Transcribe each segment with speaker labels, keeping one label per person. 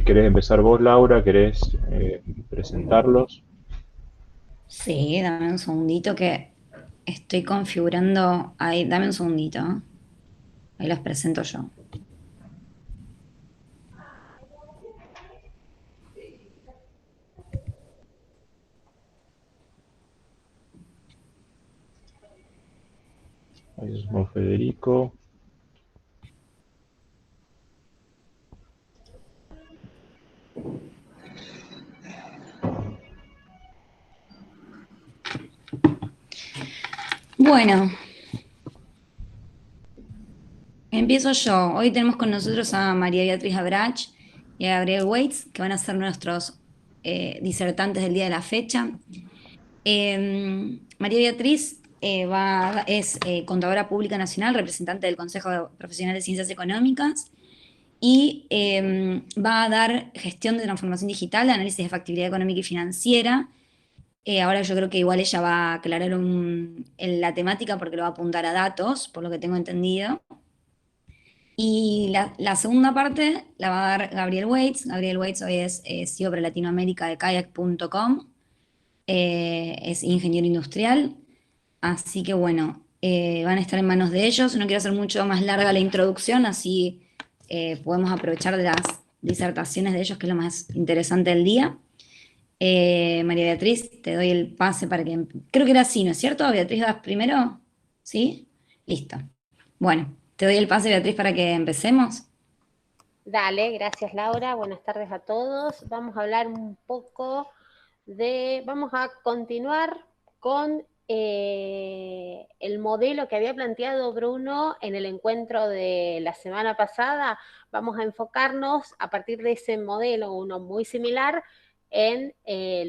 Speaker 1: querés empezar vos, Laura, querés presentarlos.
Speaker 2: Sí, dame un segundito que estoy configurando ahí. Dame un segundito. Ahí los presento yo.
Speaker 1: Ahí somos Federico.
Speaker 2: Bueno, empiezo yo. Hoy tenemos con nosotros a María Beatriz Abrach y a Gabriel Waits, que van a ser nuestros disertantes del día de la fecha. María Beatriz es contadora pública nacional, representante del Consejo Profesional de Ciencias Económicas y va a dar gestión de transformación digital, análisis de factibilidad económica y financiera. Ahora yo creo que igual ella va a aclarar en la temática porque lo va a apuntar a datos, por lo que tengo entendido. Y la segunda parte la va a dar Gabriel Waits. Gabriel Waits hoy es CEO para Latinoamérica de kayak.com, es ingeniero industrial, así que bueno, van a estar en manos de ellos. No quiero hacer mucho más larga la introducción, así podemos aprovechar de las disertaciones de ellos, que es lo más interesante del día. María Beatriz, te doy el pase para que... Creo que era así, ¿no es cierto? Beatriz, ¿vas primero? ¿Sí? Listo. Bueno, te doy el pase, Beatriz, para que empecemos.
Speaker 3: Dale, gracias Laura, buenas tardes a todos. Vamos a hablar un poco vamos a continuar con el modelo que había planteado Bruno en el encuentro de la semana pasada. Vamos a enfocarnos a partir de ese modelo, uno muy similar, en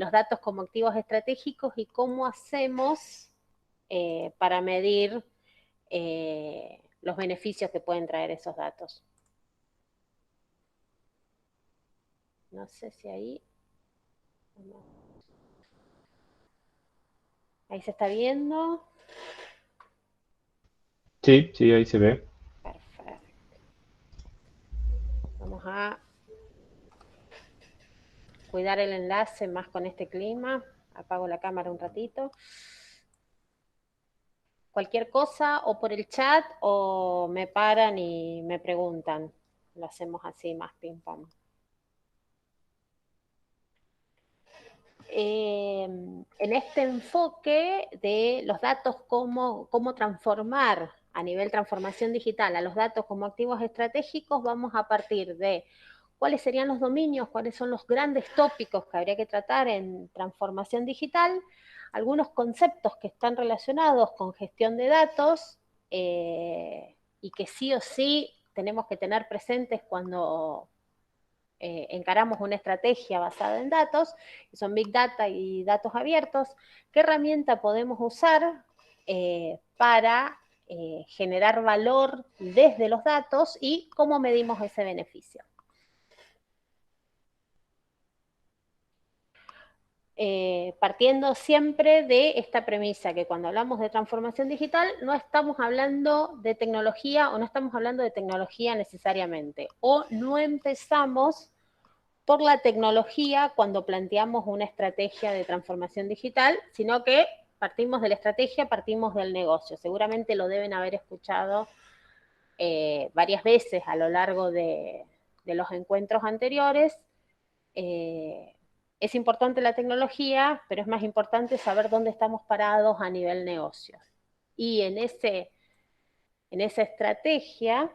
Speaker 3: los datos como activos estratégicos y cómo hacemos para medir los beneficios que pueden traer esos datos. No sé si ahí... Ahí se está viendo.
Speaker 1: Sí, sí, ahí se ve.
Speaker 3: Perfecto. Vamos a cuidar el enlace más con este clima. Apago la cámara un ratito. Cualquier cosa o por el chat o me paran y me preguntan. Lo hacemos así, más ping pong. En este enfoque de los datos, cómo transformar a nivel transformación digital a los datos como activos estratégicos, vamos a partir de cuáles serían los dominios, cuáles son los grandes tópicos que habría que tratar en transformación digital, algunos conceptos que están relacionados con gestión de datos y que sí o sí tenemos que tener presentes cuando encaramos una estrategia basada en datos, que son Big Data y datos abiertos. ¿Qué herramienta podemos usar para generar valor desde los datos y cómo medimos ese beneficio? Partiendo siempre de esta premisa que cuando hablamos de transformación digital no estamos hablando de tecnología o no estamos hablando de tecnología necesariamente, o no empezamos por la tecnología cuando planteamos una estrategia de transformación digital, sino que partimos de la estrategia, partimos del negocio. Seguramente lo deben haber escuchado varias veces a lo largo de los encuentros anteriores. Es importante la tecnología, pero es más importante saber dónde estamos parados a nivel negocio. Y en esa estrategia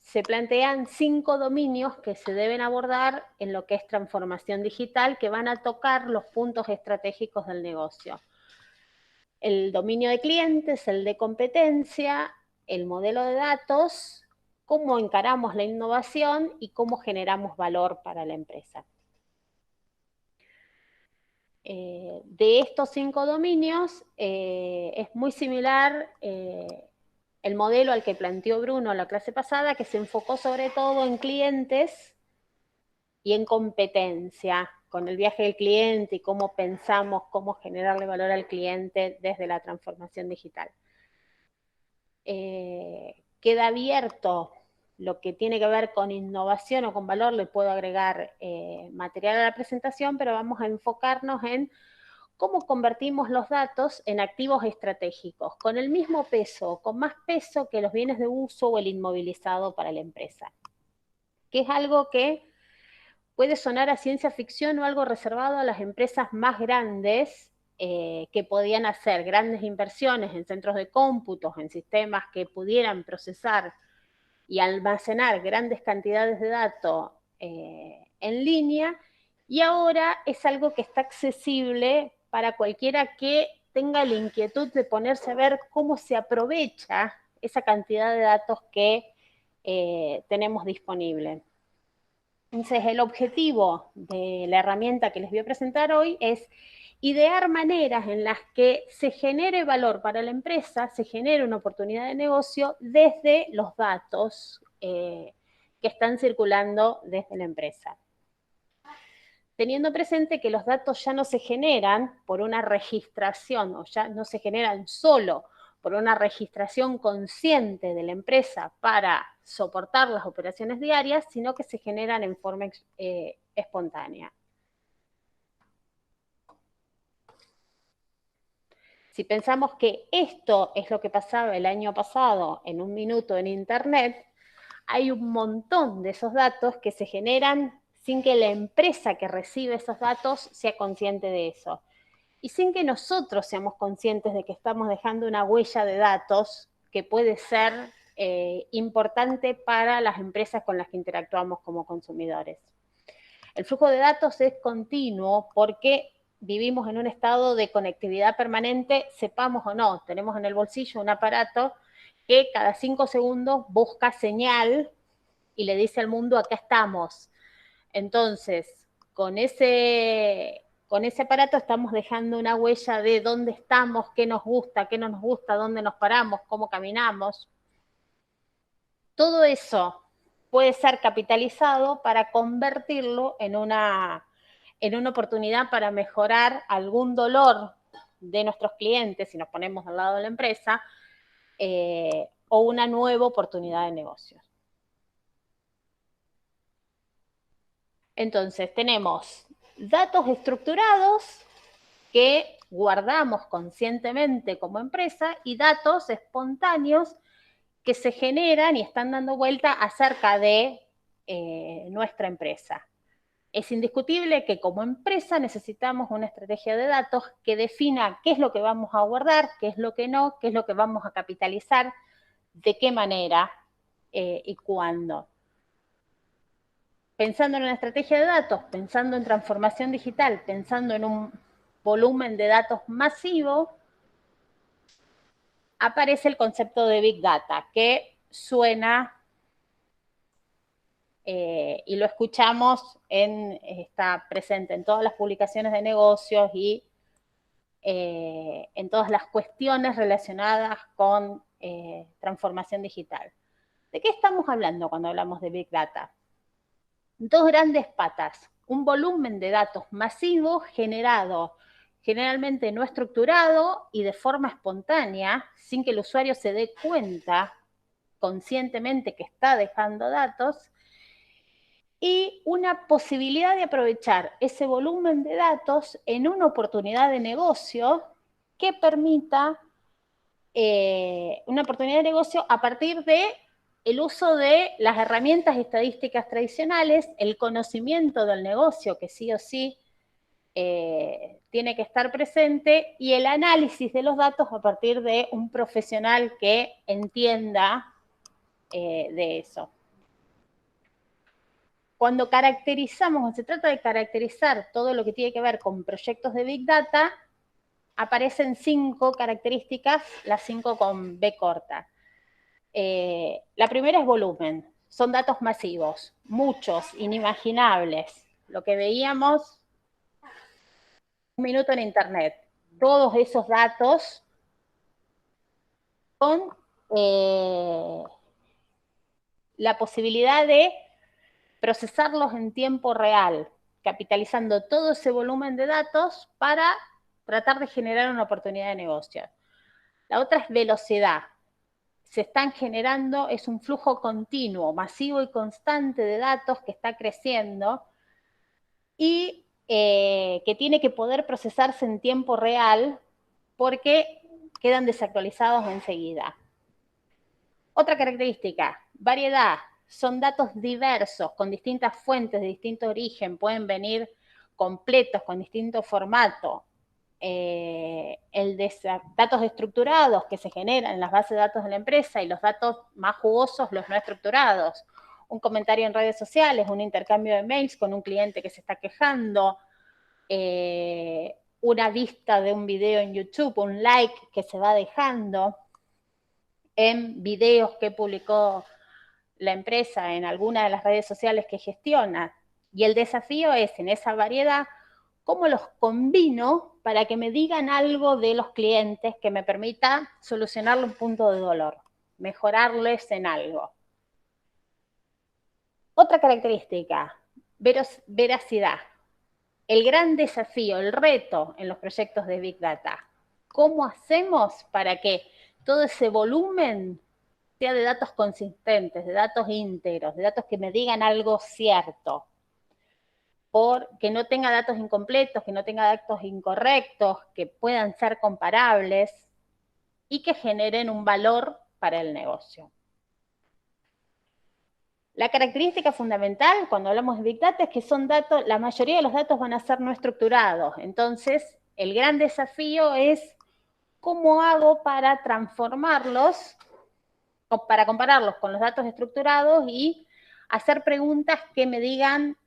Speaker 3: se plantean 5 dominios que se deben abordar en lo que es transformación digital, que van a tocar los puntos estratégicos del negocio. El dominio de clientes, el de competencia, el modelo de datos, cómo encaramos la innovación y cómo generamos valor para la empresa. De estos 5 dominios es muy similar el modelo al que planteó Bruno la clase pasada, que se enfocó sobre todo en clientes y en competencia, con el viaje del cliente y cómo pensamos, cómo generarle valor al cliente desde la transformación digital. queda abierto lo que tiene que ver con innovación o con valor, le puedo agregar material a la presentación, pero vamos a enfocarnos en cómo convertimos los datos en activos estratégicos, con el mismo peso, con más peso que los bienes de uso o el inmovilizado para la empresa, que es algo que puede sonar a ciencia ficción o algo reservado a las empresas más grandes que podían hacer grandes inversiones en centros de cómputos, en sistemas que pudieran procesar y almacenar grandes cantidades de datos en línea, y ahora es algo que está accesible para cualquiera que tenga la inquietud de ponerse a ver cómo se aprovecha esa cantidad de datos que tenemos disponible. Entonces, el objetivo de la herramienta que les voy a presentar hoy es idear maneras en las que se genere valor para la empresa, se genere una oportunidad de negocio desde los datos que están circulando desde la empresa. Teniendo presente que los datos ya no se generan por una registración, o ya no se generan solo por una registración consciente de la empresa para soportar las operaciones diarias, sino que se generan en forma espontánea. Si pensamos que esto es lo que pasaba el año pasado en un minuto en Internet, hay un montón de esos datos que se generan sin que la empresa que recibe esos datos sea consciente de eso. Y sin que nosotros seamos conscientes de que estamos dejando una huella de datos que puede ser importante para las empresas con las que interactuamos como consumidores. El flujo de datos es continuo porque vivimos en un estado de conectividad permanente, sepamos o no. Tenemos en el bolsillo un aparato que cada 5 segundos busca señal y le dice al mundo, acá estamos. Entonces, con ese aparato estamos dejando una huella de dónde estamos, qué nos gusta, qué no nos gusta, dónde nos paramos, cómo caminamos. Todo eso puede ser capitalizado para convertirlo en una oportunidad para mejorar algún dolor de nuestros clientes, si nos ponemos al lado de la empresa, o una nueva oportunidad de negocio. Entonces, tenemos datos estructurados que guardamos conscientemente como empresa y datos espontáneos que se generan y están dando vuelta acerca de nuestra empresa. Es indiscutible que como empresa necesitamos una estrategia de datos que defina qué es lo que vamos a guardar, qué es lo que no, qué es lo que vamos a capitalizar, de qué manera y cuándo. Pensando en una estrategia de datos, pensando en transformación digital, pensando en un volumen de datos masivo, aparece el concepto de Big Data, que suena y lo escuchamos, está presente en todas las publicaciones de negocios y en todas las cuestiones relacionadas con transformación digital. ¿De qué estamos hablando cuando hablamos de Big Data? Dos grandes patas, un volumen de datos masivo generado generalmente no estructurado y de forma espontánea, sin que el usuario se dé cuenta conscientemente que está dejando datos, y una posibilidad de aprovechar ese volumen de datos en una oportunidad de negocio que permita una oportunidad de negocio a partir de el uso de las herramientas estadísticas tradicionales, el conocimiento del negocio que sí o sí tiene que estar presente, y el análisis de los datos a partir de un profesional que entienda de eso. Cuando caracterizamos, o se trata de caracterizar todo lo que tiene que ver con proyectos de Big Data, aparecen 5 características, las 5 con B corta. La primera es volumen, son datos masivos, muchos, inimaginables. Lo que veíamos un minuto en Internet, todos esos datos con la posibilidad de procesarlos en tiempo real, capitalizando todo ese volumen de datos para tratar de generar una oportunidad de negocio. La otra es velocidad. se están generando, es un flujo continuo, masivo y constante de datos que está creciendo y que tiene que poder procesarse en tiempo real porque quedan desactualizados enseguida. Otra característica, variedad. Son datos diversos, con distintas fuentes de distinto origen, pueden venir completos, con distinto formato. Datos estructurados que se generan en las bases de datos de la empresa y los datos más jugosos, los no estructurados. Un comentario en redes sociales, un intercambio de mails con un cliente que se está quejando, una vista de un video en YouTube, un like que se va dejando en videos que publicó la empresa en alguna de las redes sociales que gestiona. Y el desafío es, en esa variedad, cómo los combino para que me digan algo de los clientes que me permita solucionarle un punto de dolor, mejorarles en algo. Otra característica, veracidad. El gran desafío, el reto en los proyectos de Big Data. ¿Cómo hacemos para que todo ese volumen sea de datos consistentes, de datos íntegros, de datos que me digan algo cierto? Que no tenga datos incompletos, que no tenga datos incorrectos, que puedan ser comparables y que generen un valor para el negocio. La característica fundamental cuando hablamos de Big Data es que son datos, la mayoría de los datos van a ser no estructurados. Entonces, el gran desafío es cómo hago para transformarlos, o para compararlos con los datos estructurados y hacer preguntas que me digan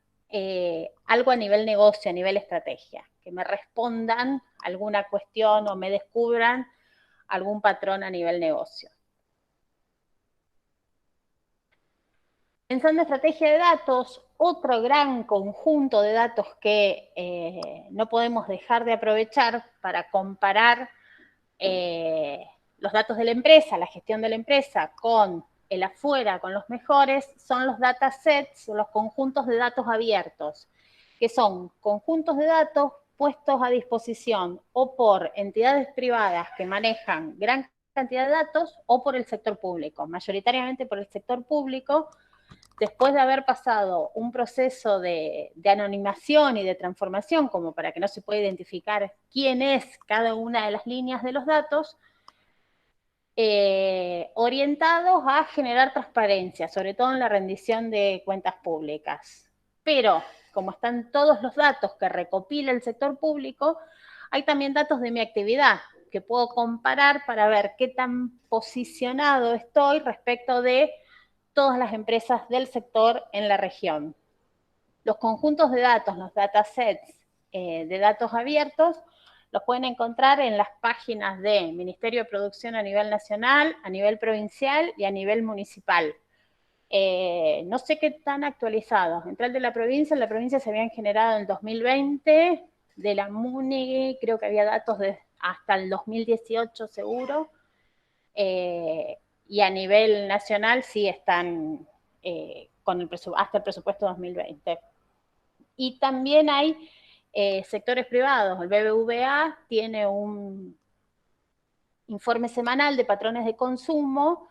Speaker 3: algo a nivel negocio, a nivel estrategia, que me respondan alguna cuestión o me descubran algún patrón a nivel negocio. Pensando en estrategia de datos, otro gran conjunto de datos que no podemos dejar de aprovechar para comparar los datos de la empresa, la gestión de la empresa con el afuera, con los mejores, son los datasets, los conjuntos de datos abiertos, que son conjuntos de datos puestos a disposición o por entidades privadas que manejan gran cantidad de datos o por el sector público, mayoritariamente por el sector público, después de haber pasado un proceso de anonimación y de transformación, como para que no se pueda identificar quién es cada una de las líneas de los datos, orientados a generar transparencia, sobre todo en la rendición de cuentas públicas. Pero, como están todos los datos que recopila el sector público, hay también datos de mi actividad que puedo comparar para ver qué tan posicionado estoy respecto de todas las empresas del sector en la región. Los conjuntos de datos, los datasets de datos abiertos, los pueden encontrar en las páginas de Ministerio de Producción a nivel nacional, a nivel provincial y a nivel municipal. No sé qué tan actualizados. Entre el de la provincia, en la provincia se habían generado en el 2020, de la MUNI creo que había datos de hasta el 2018 seguro, y a nivel nacional sí están con hasta el presupuesto 2020. Y también hay sectores privados. El BBVA tiene un informe semanal de patrones de consumo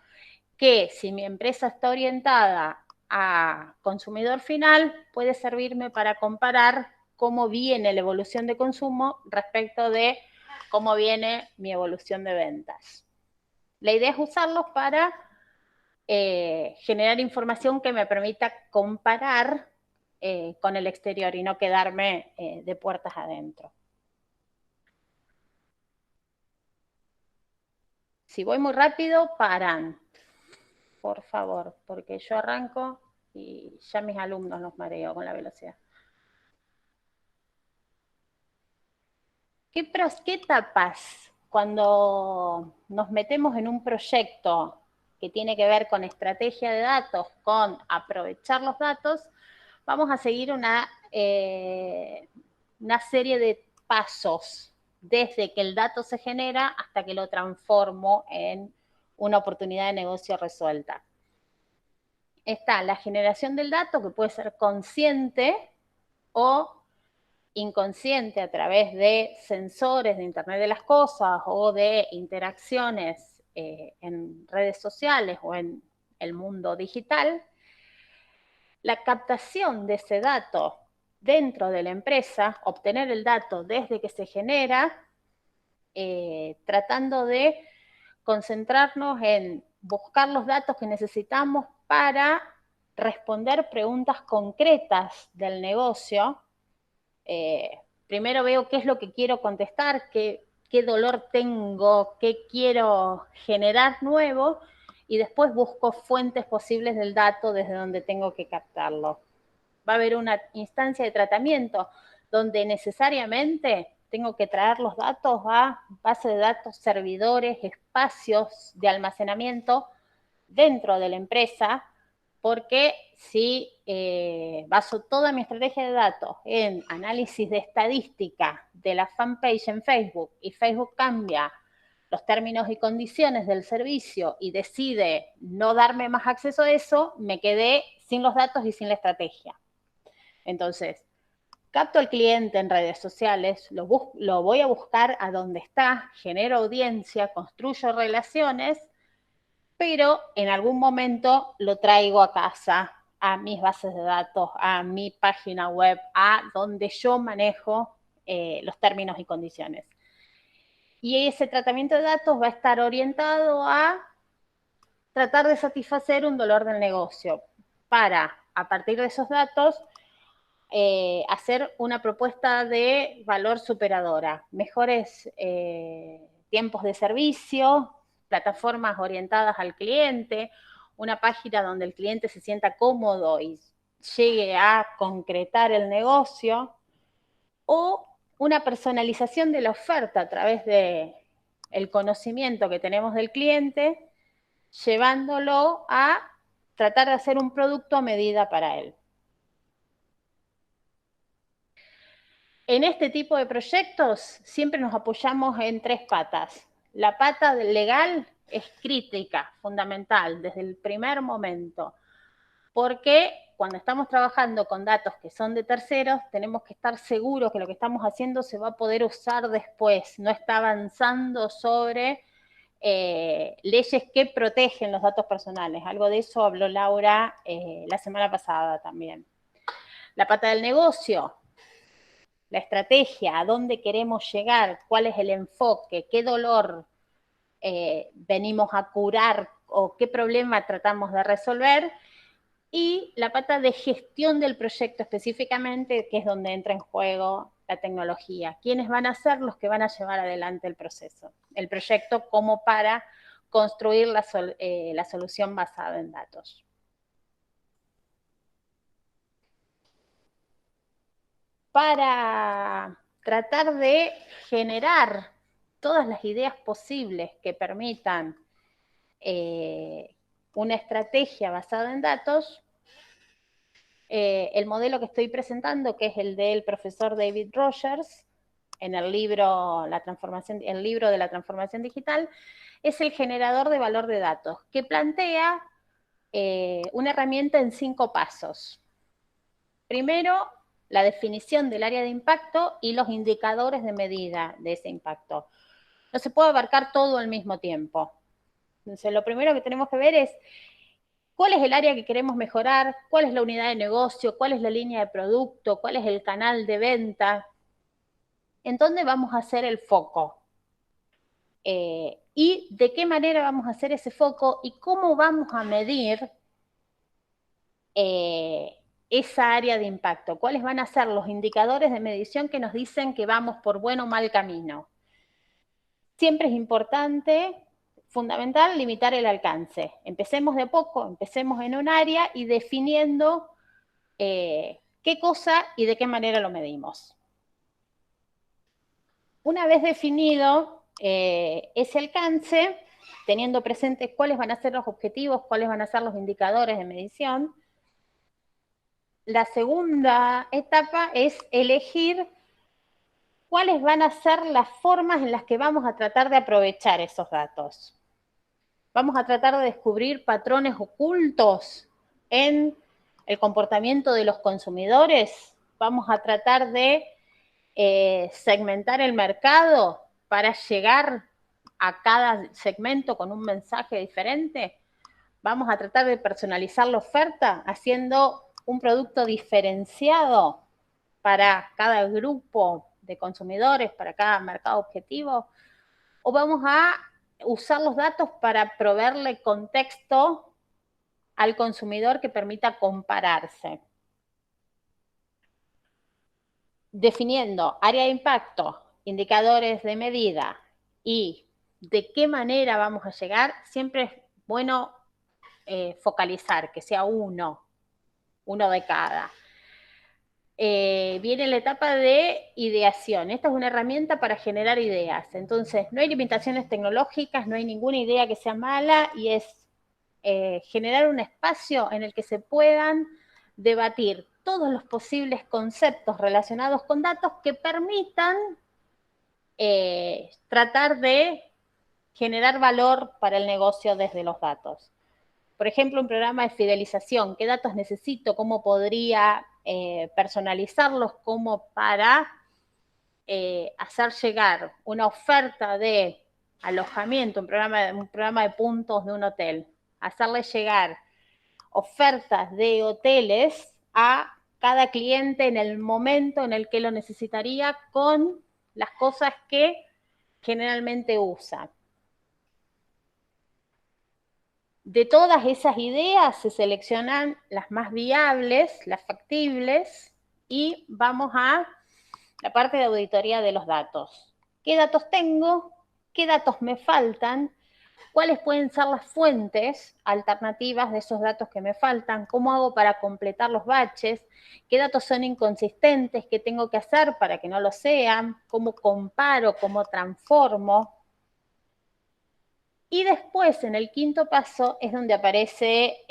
Speaker 3: que, si mi empresa está orientada a consumidor final, puede servirme para comparar cómo viene la evolución de consumo respecto de cómo viene mi evolución de ventas. La idea es usarlos para generar información que me permita comparar con el exterior y no quedarme de puertas adentro. Si voy muy rápido, paran, por favor, porque yo arranco y ya mis alumnos los mareo con la velocidad. ¿Qué etapas cuando nos metemos en un proyecto que tiene que ver con estrategia de datos, con aprovechar los datos, vamos a seguir una serie de pasos desde que el dato se genera hasta que lo transformo en una oportunidad de negocio resuelta. Está la generación del dato, que puede ser consciente o inconsciente a través de sensores de Internet de las Cosas o de interacciones en redes sociales o en el mundo digital, la captación de ese dato dentro de la empresa, obtener el dato desde que se genera, tratando de concentrarnos en buscar los datos que necesitamos para responder preguntas concretas del negocio. Primero veo qué es lo que quiero contestar, qué dolor tengo, qué quiero generar nuevo, y después busco fuentes posibles del dato desde donde tengo que captarlo. Va a haber una instancia de tratamiento donde necesariamente tengo que traer los datos a base de datos, servidores, espacios de almacenamiento dentro de la empresa, porque si baso toda mi estrategia de datos en análisis de estadística de la fanpage en Facebook y Facebook cambia los términos y condiciones del servicio y decide no darme más acceso a eso, me quedé sin los datos y sin la estrategia. Entonces, capto al cliente en redes sociales, lo voy a buscar a donde está, genero audiencia, construyo relaciones, pero en algún momento lo traigo a casa, a mis bases de datos, a mi página web, a donde yo manejo los términos y condiciones. Y ese tratamiento de datos va a estar orientado a tratar de satisfacer un dolor del negocio para, a partir de esos datos, hacer una propuesta de valor superadora, mejores tiempos de servicio, plataformas orientadas al cliente, una página donde el cliente se sienta cómodo y llegue a concretar el negocio, o una personalización de la oferta a través de el conocimiento que tenemos del cliente, llevándolo a tratar de hacer un producto a medida para él. En este tipo de proyectos siempre nos apoyamos en 3 patas. La pata legal es crítica, fundamental, desde el primer momento, porque cuando estamos trabajando con datos que son de terceros, tenemos que estar seguros que lo que estamos haciendo se va a poder usar después, no está avanzando sobre leyes que protegen los datos personales. Algo de eso habló Laura la semana pasada también. La pata del negocio, la estrategia, a dónde queremos llegar, cuál es el enfoque, qué dolor venimos a curar o qué problema tratamos de resolver, y la pata de gestión del proyecto específicamente, que es donde entra en juego la tecnología. ¿Quiénes van a ser los que van a llevar adelante el proceso, el proyecto, como para construir la solución basada en datos? Para tratar de generar todas las ideas posibles que permitan una estrategia basada en datos, el modelo que estoy presentando, que es el del profesor David Rogers, en el libro de la transformación digital, es el generador de valor de datos, que plantea una herramienta en 5 pasos. Primero, la definición del área de impacto y los indicadores de medida de ese impacto. No se puede abarcar todo al mismo tiempo. Entonces, lo primero que tenemos que ver es cuál es el área que queremos mejorar, cuál es la unidad de negocio, cuál es la línea de producto, cuál es el canal de venta, en dónde vamos a hacer el foco. Y de qué manera vamos a hacer ese foco y cómo vamos a medir esa área de impacto. ¿Cuáles van a ser los indicadores de medición que nos dicen que vamos por buen o mal camino? Siempre es importante, fundamental, limitar el alcance. Empecemos de poco, empecemos en un área y definiendo qué cosa y de qué manera lo medimos. Una vez definido ese alcance, teniendo presentes cuáles van a ser los objetivos, cuáles van a ser los indicadores de medición, la segunda etapa es elegir cuáles van a ser las formas en las que vamos a tratar de aprovechar esos datos. Vamos a tratar de descubrir patrones ocultos en el comportamiento de los consumidores. Vamos a tratar de segmentar el mercado para llegar a cada segmento con un mensaje diferente. Vamos a tratar de personalizar la oferta haciendo un producto diferenciado para cada grupo de consumidores, para cada mercado objetivo, o vamos a usar los datos para proveerle contexto al consumidor que permita compararse. Definiendo área de impacto, indicadores de medida y de qué manera vamos a llegar, siempre es bueno focalizar, que sea uno de cada. Viene la etapa de ideación. Esta es una herramienta para generar ideas. Entonces, no hay limitaciones tecnológicas, no hay ninguna idea que sea mala y es generar un espacio en el que se puedan debatir todos los posibles conceptos relacionados con datos que permitan tratar de generar valor para el negocio desde los datos. Por ejemplo, un programa de fidelización, ¿qué datos necesito? ¿Cómo podría personalizarlos como para hacer llegar una oferta de alojamiento, un programa de puntos de un hotel, hacerle llegar ofertas de hoteles a cada cliente en el momento en el que lo necesitaría con las cosas que generalmente usa. De todas esas ideas se seleccionan las más viables, las factibles, y vamos a la parte de auditoría de los datos. ¿Qué datos tengo? ¿Qué datos me faltan? ¿Cuáles pueden ser las fuentes alternativas de esos datos que me faltan? ¿Cómo hago para completar los baches? ¿Qué datos son inconsistentes? ¿Qué tengo que hacer para que no lo sean? ¿Cómo comparo? ¿Cómo transformo? Y después, en el quinto paso, es donde aparece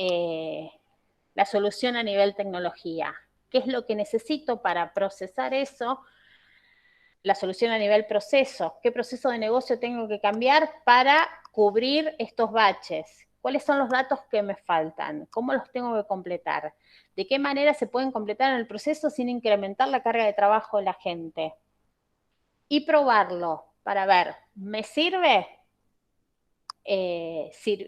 Speaker 3: la solución a nivel tecnología. ¿Qué es lo que necesito para procesar eso? La solución a nivel proceso. ¿Qué proceso de negocio tengo que cambiar para cubrir estos baches? ¿Cuáles son los datos que me faltan? ¿Cómo los tengo que completar? ¿De qué manera se pueden completar en el proceso sin incrementar la carga de trabajo de la gente? Y probarlo para ver, ¿me sirve? ¿Estoy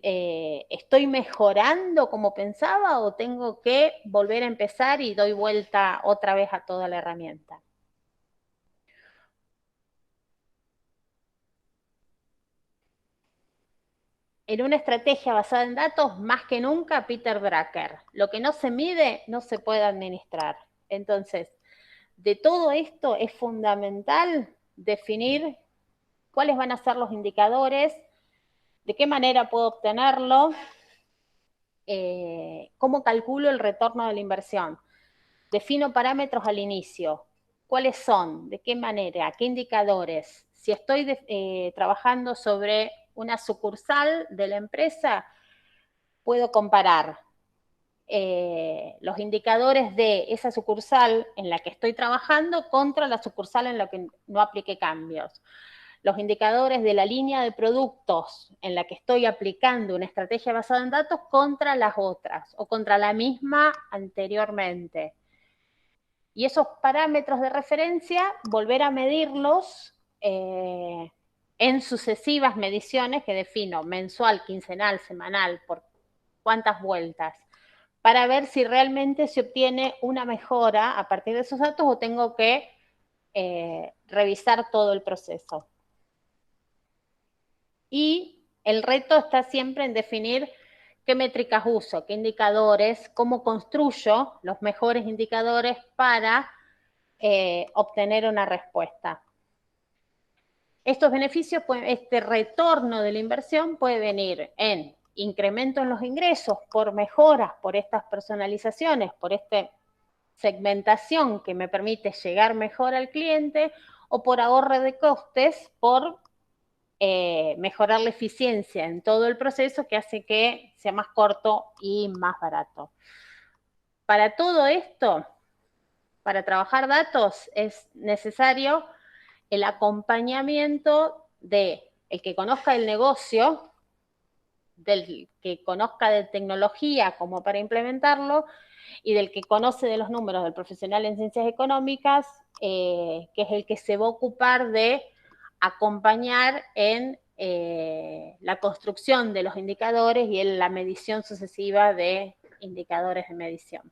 Speaker 3: mejorando como pensaba o tengo que volver a empezar y doy vuelta otra vez a toda la herramienta? En una estrategia basada en datos, más que nunca, Peter Drucker. Lo que no se mide, no se puede administrar. Entonces, de todo esto es fundamental definir cuáles van a ser los indicadores, de qué manera puedo obtenerlo, cómo calculo el retorno de la inversión. Defino parámetros al inicio. ¿Cuáles son? ¿De qué manera? ¿Qué indicadores? Si estoy trabajando sobre una sucursal de la empresa, puedo comparar los indicadores de esa sucursal en la que estoy trabajando contra la sucursal en la que no apliqué cambios. Los indicadores de la línea de productos en la que estoy aplicando una estrategia basada en datos contra las otras o contra la misma anteriormente. Y esos parámetros de referencia, volver a medirlos en sucesivas mediciones que defino mensual, quincenal, semanal, por cuántas vueltas, para ver si realmente se obtiene una mejora a partir de esos datos o tengo que revisar todo el proceso. Y el reto está siempre en definir qué métricas uso, qué indicadores, cómo construyo los mejores indicadores para obtener una respuesta. Estos beneficios, este retorno de la inversión puede venir en incremento en los ingresos por mejoras, por estas personalizaciones, por esta segmentación que me permite llegar mejor al cliente o por ahorro de costes, por mejorar la eficiencia en todo el proceso que hace que sea más corto y más barato. Para todo esto, para trabajar datos, es necesario el acompañamiento de el que conozca el negocio, del que conozca de tecnología como para implementarlo, y del que conoce de los números, del profesional en ciencias económicas, que es el que se va a ocupar de acompañar en la construcción de los indicadores y la medición sucesiva de indicadores de medición.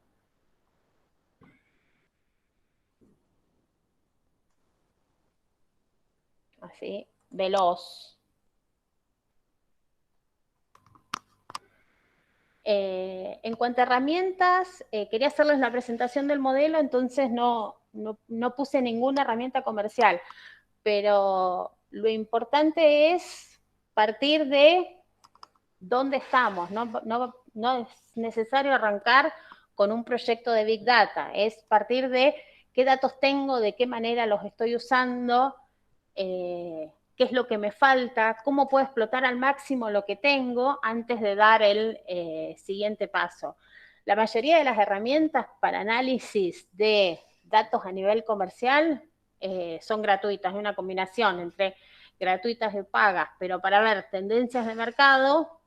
Speaker 3: Así, veloz. En cuanto a herramientas, quería hacerles la presentación del modelo, entonces no puse ninguna herramienta comercial, pero lo importante es partir de dónde estamos. No es necesario arrancar con un proyecto de Big Data, es partir de qué datos tengo, de qué manera los estoy usando, qué es lo que me falta, cómo puedo explotar al máximo lo que tengo antes de dar el siguiente paso. La mayoría de las herramientas para análisis de datos a nivel comercial son gratuitas, es una combinación entre gratuitas y pagas, pero para ver tendencias de mercado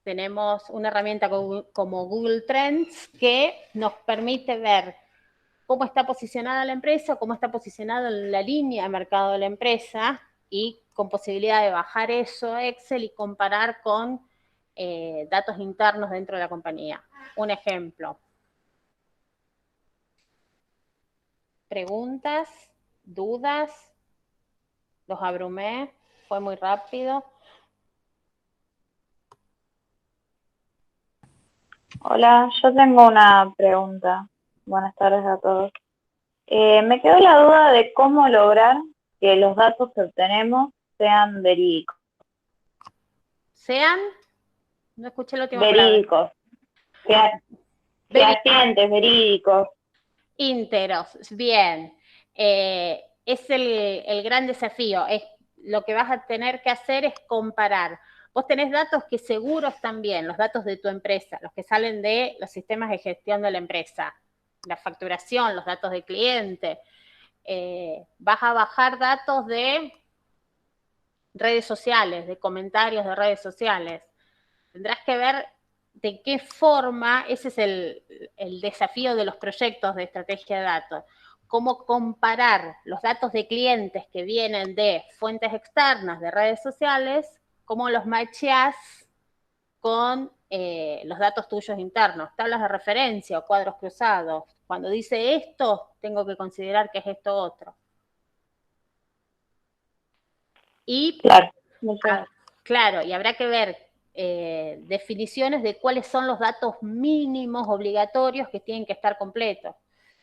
Speaker 3: tenemos una herramienta como Google Trends que nos permite ver cómo está posicionada la empresa, cómo está posicionada la línea de mercado de la empresa y con posibilidad de bajar eso a Excel y comparar con datos internos dentro de la compañía. Un ejemplo. ¿Preguntas? ¿Dudas? ¿Los abrumé? ¿Fue muy rápido?
Speaker 4: Hola, yo tengo una pregunta. Buenas tardes a todos. Me quedó la duda de cómo lograr que los datos que obtenemos sean verídicos.
Speaker 3: ¿Sean? No escuché la última palabra.
Speaker 4: Verídicos. Fehacientes, verídicos.
Speaker 3: Ínteros, bien. Es el gran desafío. Lo que vas a tener que hacer es comparar. Vos tenés datos que seguro están bien, los datos de tu empresa, los que salen de los sistemas de gestión de la empresa, la facturación, los datos de cliente. Vas a bajar datos de redes sociales, de comentarios de redes sociales. Tendrás que ver de qué forma, ese es el desafío de los proyectos de estrategia de datos, cómo comparar los datos de clientes que vienen de fuentes externas de redes sociales, cómo los matcheás con los datos tuyos internos, tablas de referencia o cuadros cruzados. Cuando dice esto, tengo que considerar que es esto otro. Y claro, y habrá que ver definiciones de cuáles son los datos mínimos obligatorios que tienen que estar completos.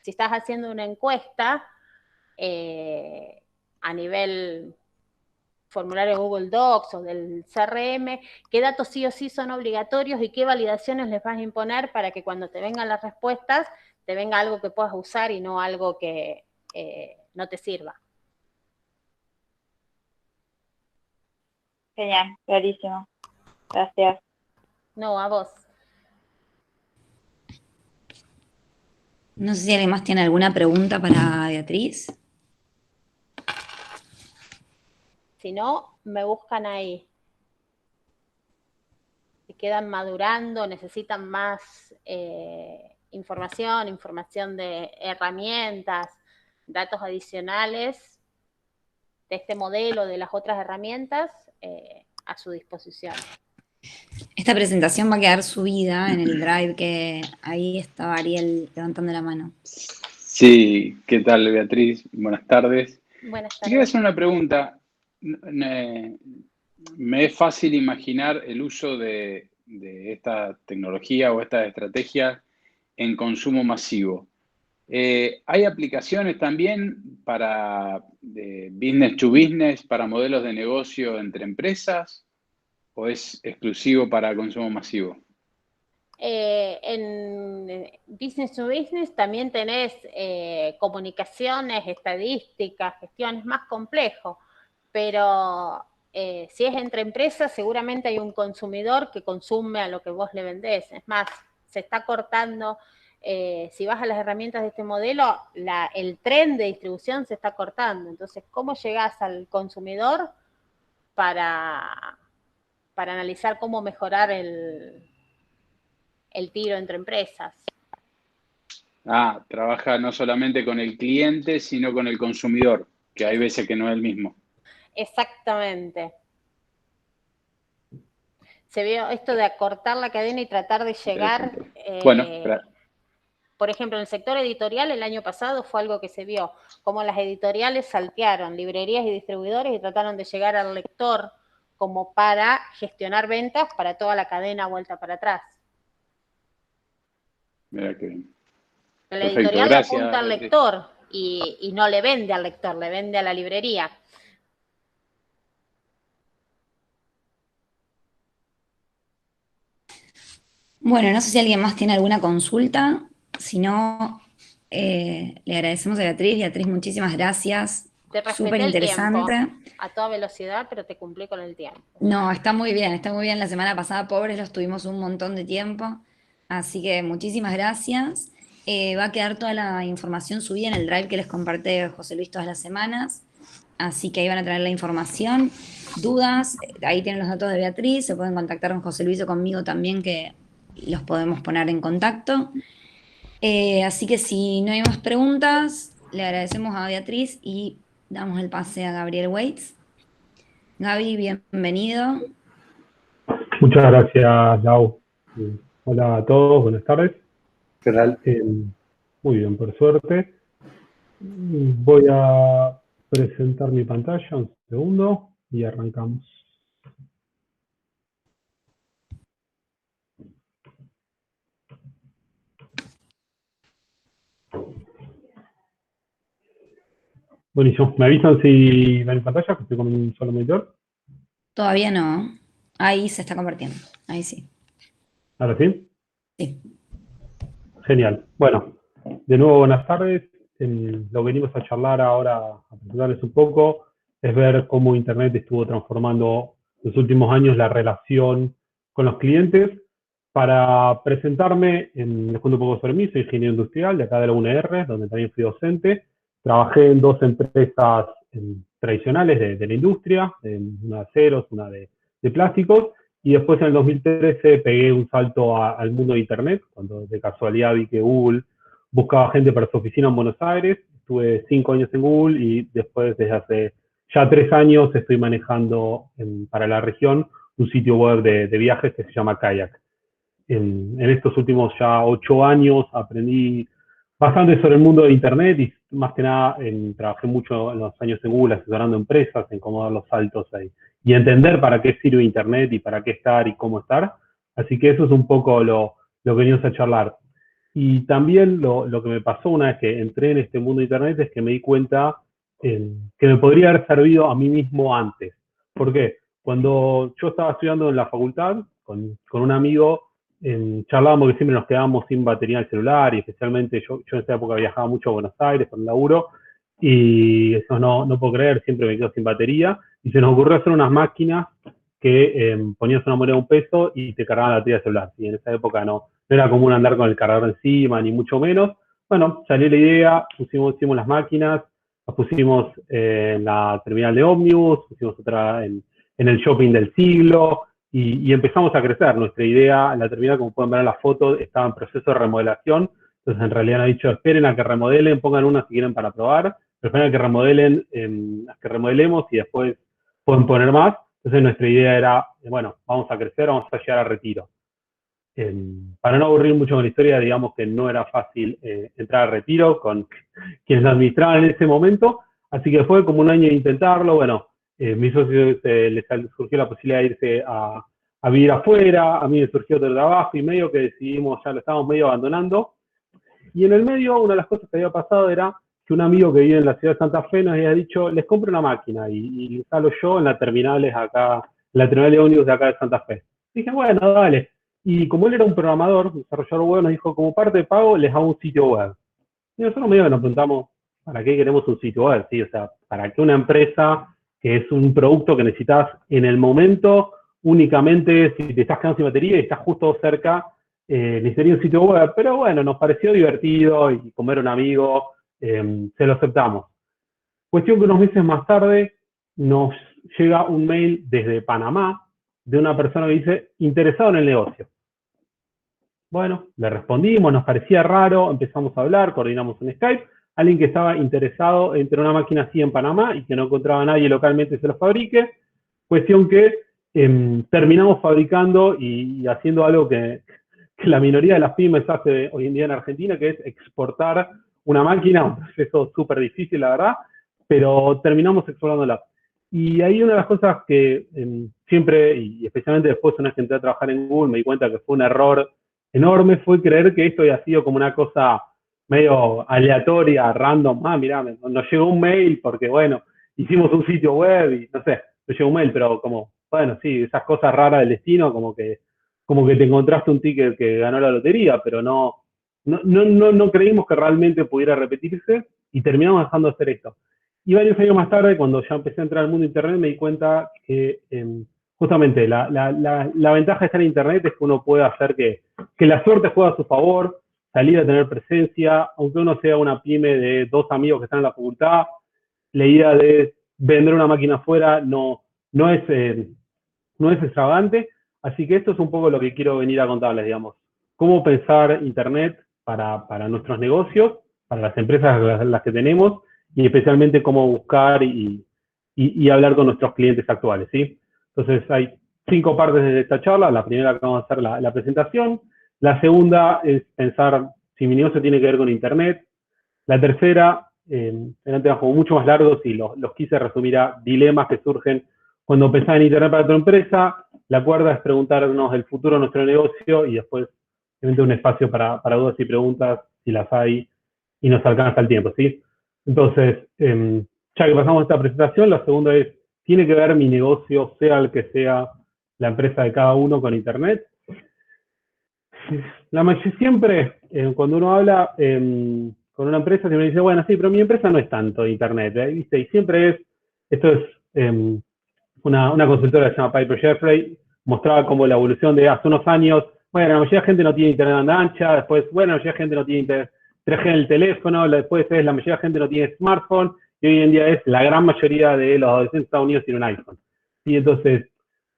Speaker 3: Si estás haciendo una encuesta a nivel formulario Google Docs o del CRM, qué datos sí o sí son obligatorios y qué validaciones les vas a imponer para que cuando te vengan las respuestas, te venga algo que puedas usar y no algo que no te sirva.
Speaker 4: Genial, clarísimo. Gracias.
Speaker 3: No, a vos.
Speaker 2: No sé si alguien más tiene alguna pregunta para Beatriz.
Speaker 3: Si no, me buscan ahí. Si quedan madurando, necesitan más información de herramientas, datos adicionales de este modelo, de las otras herramientas, a su disposición.
Speaker 2: Esta presentación va a quedar subida en el Drive, que ahí estaba Ariel levantando la mano.
Speaker 1: Sí, ¿qué tal, Beatriz? Buenas tardes.
Speaker 3: Buenas tardes.
Speaker 1: Quería hacer una pregunta. Me es fácil imaginar el uso de esta tecnología o estas estrategias en consumo masivo. ¿Hay aplicaciones también para business to business, para modelos de negocio entre empresas? ¿O es exclusivo para consumo masivo?
Speaker 3: En business to business también tenés comunicaciones, estadísticas, gestiones más complejo, pero si es entre empresas, seguramente hay un consumidor que consume a lo que vos le vendés. Es más, se está cortando, si vas a las herramientas de este modelo, el tren de distribución se está cortando. Entonces, ¿cómo llegás al consumidor para analizar cómo mejorar el tiro entre empresas?
Speaker 1: Trabaja no solamente con el cliente, sino con el consumidor, que hay veces que no es el mismo.
Speaker 3: Exactamente. Se vio esto de acortar la cadena y tratar de llegar...
Speaker 1: Bueno,
Speaker 3: por ejemplo, en el sector editorial el año pasado fue algo que se vio, como las editoriales saltearon librerías y distribuidores y trataron de llegar al lector como para gestionar ventas para toda la cadena vuelta para atrás.
Speaker 1: Mira qué bien.
Speaker 3: La
Speaker 1: Perfecto,
Speaker 3: editorial
Speaker 1: gracias,
Speaker 3: le apunta al
Speaker 1: Beatriz.
Speaker 3: lector y no le vende al lector, le vende a la librería.
Speaker 2: Bueno, no sé si alguien más tiene alguna consulta. Si no, le agradecemos a Beatriz. Beatriz, muchísimas gracias.
Speaker 3: Te respeté
Speaker 2: Súper interesante.
Speaker 3: el tiempo a toda velocidad, pero te cumplí con el tiempo.
Speaker 2: No, está muy bien, está muy bien. La semana pasada, pobres, los tuvimos un montón de tiempo. Así que muchísimas gracias. Va a quedar toda la información subida en el drive que les comparte José Luis todas las semanas. Así que ahí van a tener la información. Dudas, ahí tienen los datos de Beatriz. Se pueden contactar con José Luis o conmigo también, que los podemos poner en contacto. Así que si no hay más preguntas, le agradecemos a Beatriz y damos el pase a Gabriel Waits. Gaby, bienvenido.
Speaker 5: Muchas gracias, Lau. Hola a todos, buenas tardes.
Speaker 6: ¿Qué tal?
Speaker 5: Muy bien, por suerte. Voy a presentar mi pantalla, un segundo, y arrancamos. Buenísimo. ¿Me avisan si ven mi pantalla, que estoy con un solo monitor?
Speaker 2: Todavía no. Ahí se está convirtiendo. Ahí sí.
Speaker 5: ¿Ahora sí?
Speaker 2: Sí.
Speaker 5: Genial. Bueno, de nuevo buenas tardes. Lo que venimos a charlar ahora, a presentarles un poco, es ver cómo Internet estuvo transformando en los últimos años la relación con los clientes. Para presentarme, les cuento un poco sobre mí. Soy ingeniero industrial de acá de la UNR, donde también fui docente. Trabajé en dos empresas tradicionales de la industria, una de aceros, una de plásticos, y después en el 2013 pegué un salto al mundo de Internet, cuando de casualidad vi que Google buscaba gente para su oficina en Buenos Aires. Estuve 5 años en Google y después, desde hace ya 3 años, estoy manejando para la región un sitio web de viajes que se llama Kayak. En estos últimos ya 8 años aprendí bastante sobre el mundo de Internet y más que nada trabajé mucho en los años en Google asesorando empresas en cómo dar los saltos ahí y entender para qué sirve Internet y para qué estar y cómo estar. Así que eso es un poco lo que venimos a charlar. Y también lo que me pasó una vez que entré en este mundo de Internet es que me di cuenta que me podría haber servido a mí mismo antes. ¿Por qué? Cuando yo estaba estudiando en la facultad, con un amigo, charlábamos que siempre nos quedábamos sin batería en el celular, y especialmente yo en esa época viajaba mucho a Buenos Aires con el laburo, y eso no puedo creer, siempre me quedo sin batería, y se nos ocurrió hacer unas máquinas que ponías una moneda de $1 y te cargaban la batería del celular. Y en esa época no era común andar con el cargador encima, ni mucho menos. Bueno, salió la idea, hicimos las máquinas, las pusimos en la terminal de ómnibus, pusimos otra en el shopping del siglo, y empezamos a crecer. Nuestra idea, la terminal, como pueden ver en la foto, estaba en proceso de remodelación. Entonces, en realidad, han dicho, esperen a que remodelen, pongan una si quieren para probar, pero esperen a que remodelen, a que remodelemos y después pueden poner más. Entonces, nuestra idea era, bueno, vamos a crecer, vamos a llegar a retiro. Para no aburrir mucho con la historia, digamos que no era fácil entrar a retiro con quienes lo administraban en ese momento, así que fue como un año de intentarlo. Bueno, mis socios les surgió la posibilidad de irse a vivir afuera, a mí me surgió otro trabajo y medio que decidimos, ya lo estábamos medio abandonando. Y en el medio, una de las cosas que había pasado era que un amigo que vive en la ciudad de Santa Fe nos había dicho, les compro una máquina y instalo yo en las terminales acá, en la terminal de ómnibus de acá de Santa Fe. Dije, bueno, dale. Y como él era un programador, desarrollador web, nos dijo, como parte de pago, les hago un sitio web. Y nosotros medio que nos preguntamos, ¿para qué queremos un sitio web? ¿Sí? O sea, ¿para qué una empresa que es un producto que necesitas en el momento, únicamente si te estás quedando sin batería y estás justo cerca, necesitaría un sitio web? Pero bueno, nos pareció divertido y como era un amigo, se lo aceptamos. Cuestión que unos meses más tarde nos llega un mail desde Panamá de una persona que dice, interesado en el negocio. Bueno, le respondimos, nos parecía raro, empezamos a hablar, coordinamos un Skype, alguien que estaba interesado en tener una máquina así en Panamá y que no encontraba a nadie localmente que se lo fabrique. Cuestión que terminamos fabricando y haciendo algo que la minoría de las pymes hace hoy en día en Argentina, que es exportar una máquina, un proceso súper difícil, la verdad, pero terminamos exportándola. Y ahí una de las cosas que siempre, y especialmente después una vez que entré a trabajar en Google, me di cuenta que fue un error enorme, fue creer que esto había sido como una cosa medio aleatoria, random. Mirá, nos llegó un mail porque, bueno, hicimos un sitio web y no sé, nos llegó un mail, pero como, bueno, sí, esas cosas raras del destino, como que te encontraste un ticket que ganó la lotería, pero no creímos que realmente pudiera repetirse y terminamos dejando de hacer esto. Y varios años más tarde, cuando ya empecé a entrar al mundo de Internet, me di cuenta que justamente la ventaja de estar en Internet es que uno puede hacer que la suerte juegue a su favor, salir a tener presencia, aunque uno sea una pyme de 2 amigos que están en la facultad, la idea de vender una máquina afuera no es extravagante. Así que esto es un poco lo que quiero venir a contarles, digamos. Cómo pensar Internet para nuestros negocios, para las empresas las que tenemos, y especialmente cómo buscar y hablar con nuestros clientes actuales, ¿sí? Entonces hay 5 partes de esta charla. La primera que vamos a hacer la presentación. La segunda es pensar si mi negocio tiene que ver con Internet. La tercera, eran temas como mucho más largos y los quise resumir a dilemas que surgen cuando pensás en Internet para tu empresa. La cuarta es preguntarnos el futuro de nuestro negocio y después un espacio para dudas y preguntas, si las hay, y nos alcanza el tiempo, ¿sí? Entonces, ya que pasamos esta presentación, la segunda es, ¿tiene que ver mi negocio, sea el que sea la empresa de cada uno, con Internet? Siempre, cuando uno habla con una empresa, siempre dice, bueno, sí, pero mi empresa no es tanto Internet, ¿viste? Y siempre esto es una consultora que se llama Piper Jaffray, mostraba como la evolución de hace unos años. Bueno, la mayoría de gente no tiene internet de banda ancha, después, bueno, la mayoría de gente no tiene 3G en el teléfono, después la mayoría de gente no tiene smartphone, y hoy en día la gran mayoría de los adolescentes de Estados Unidos tienen un iPhone. Y entonces,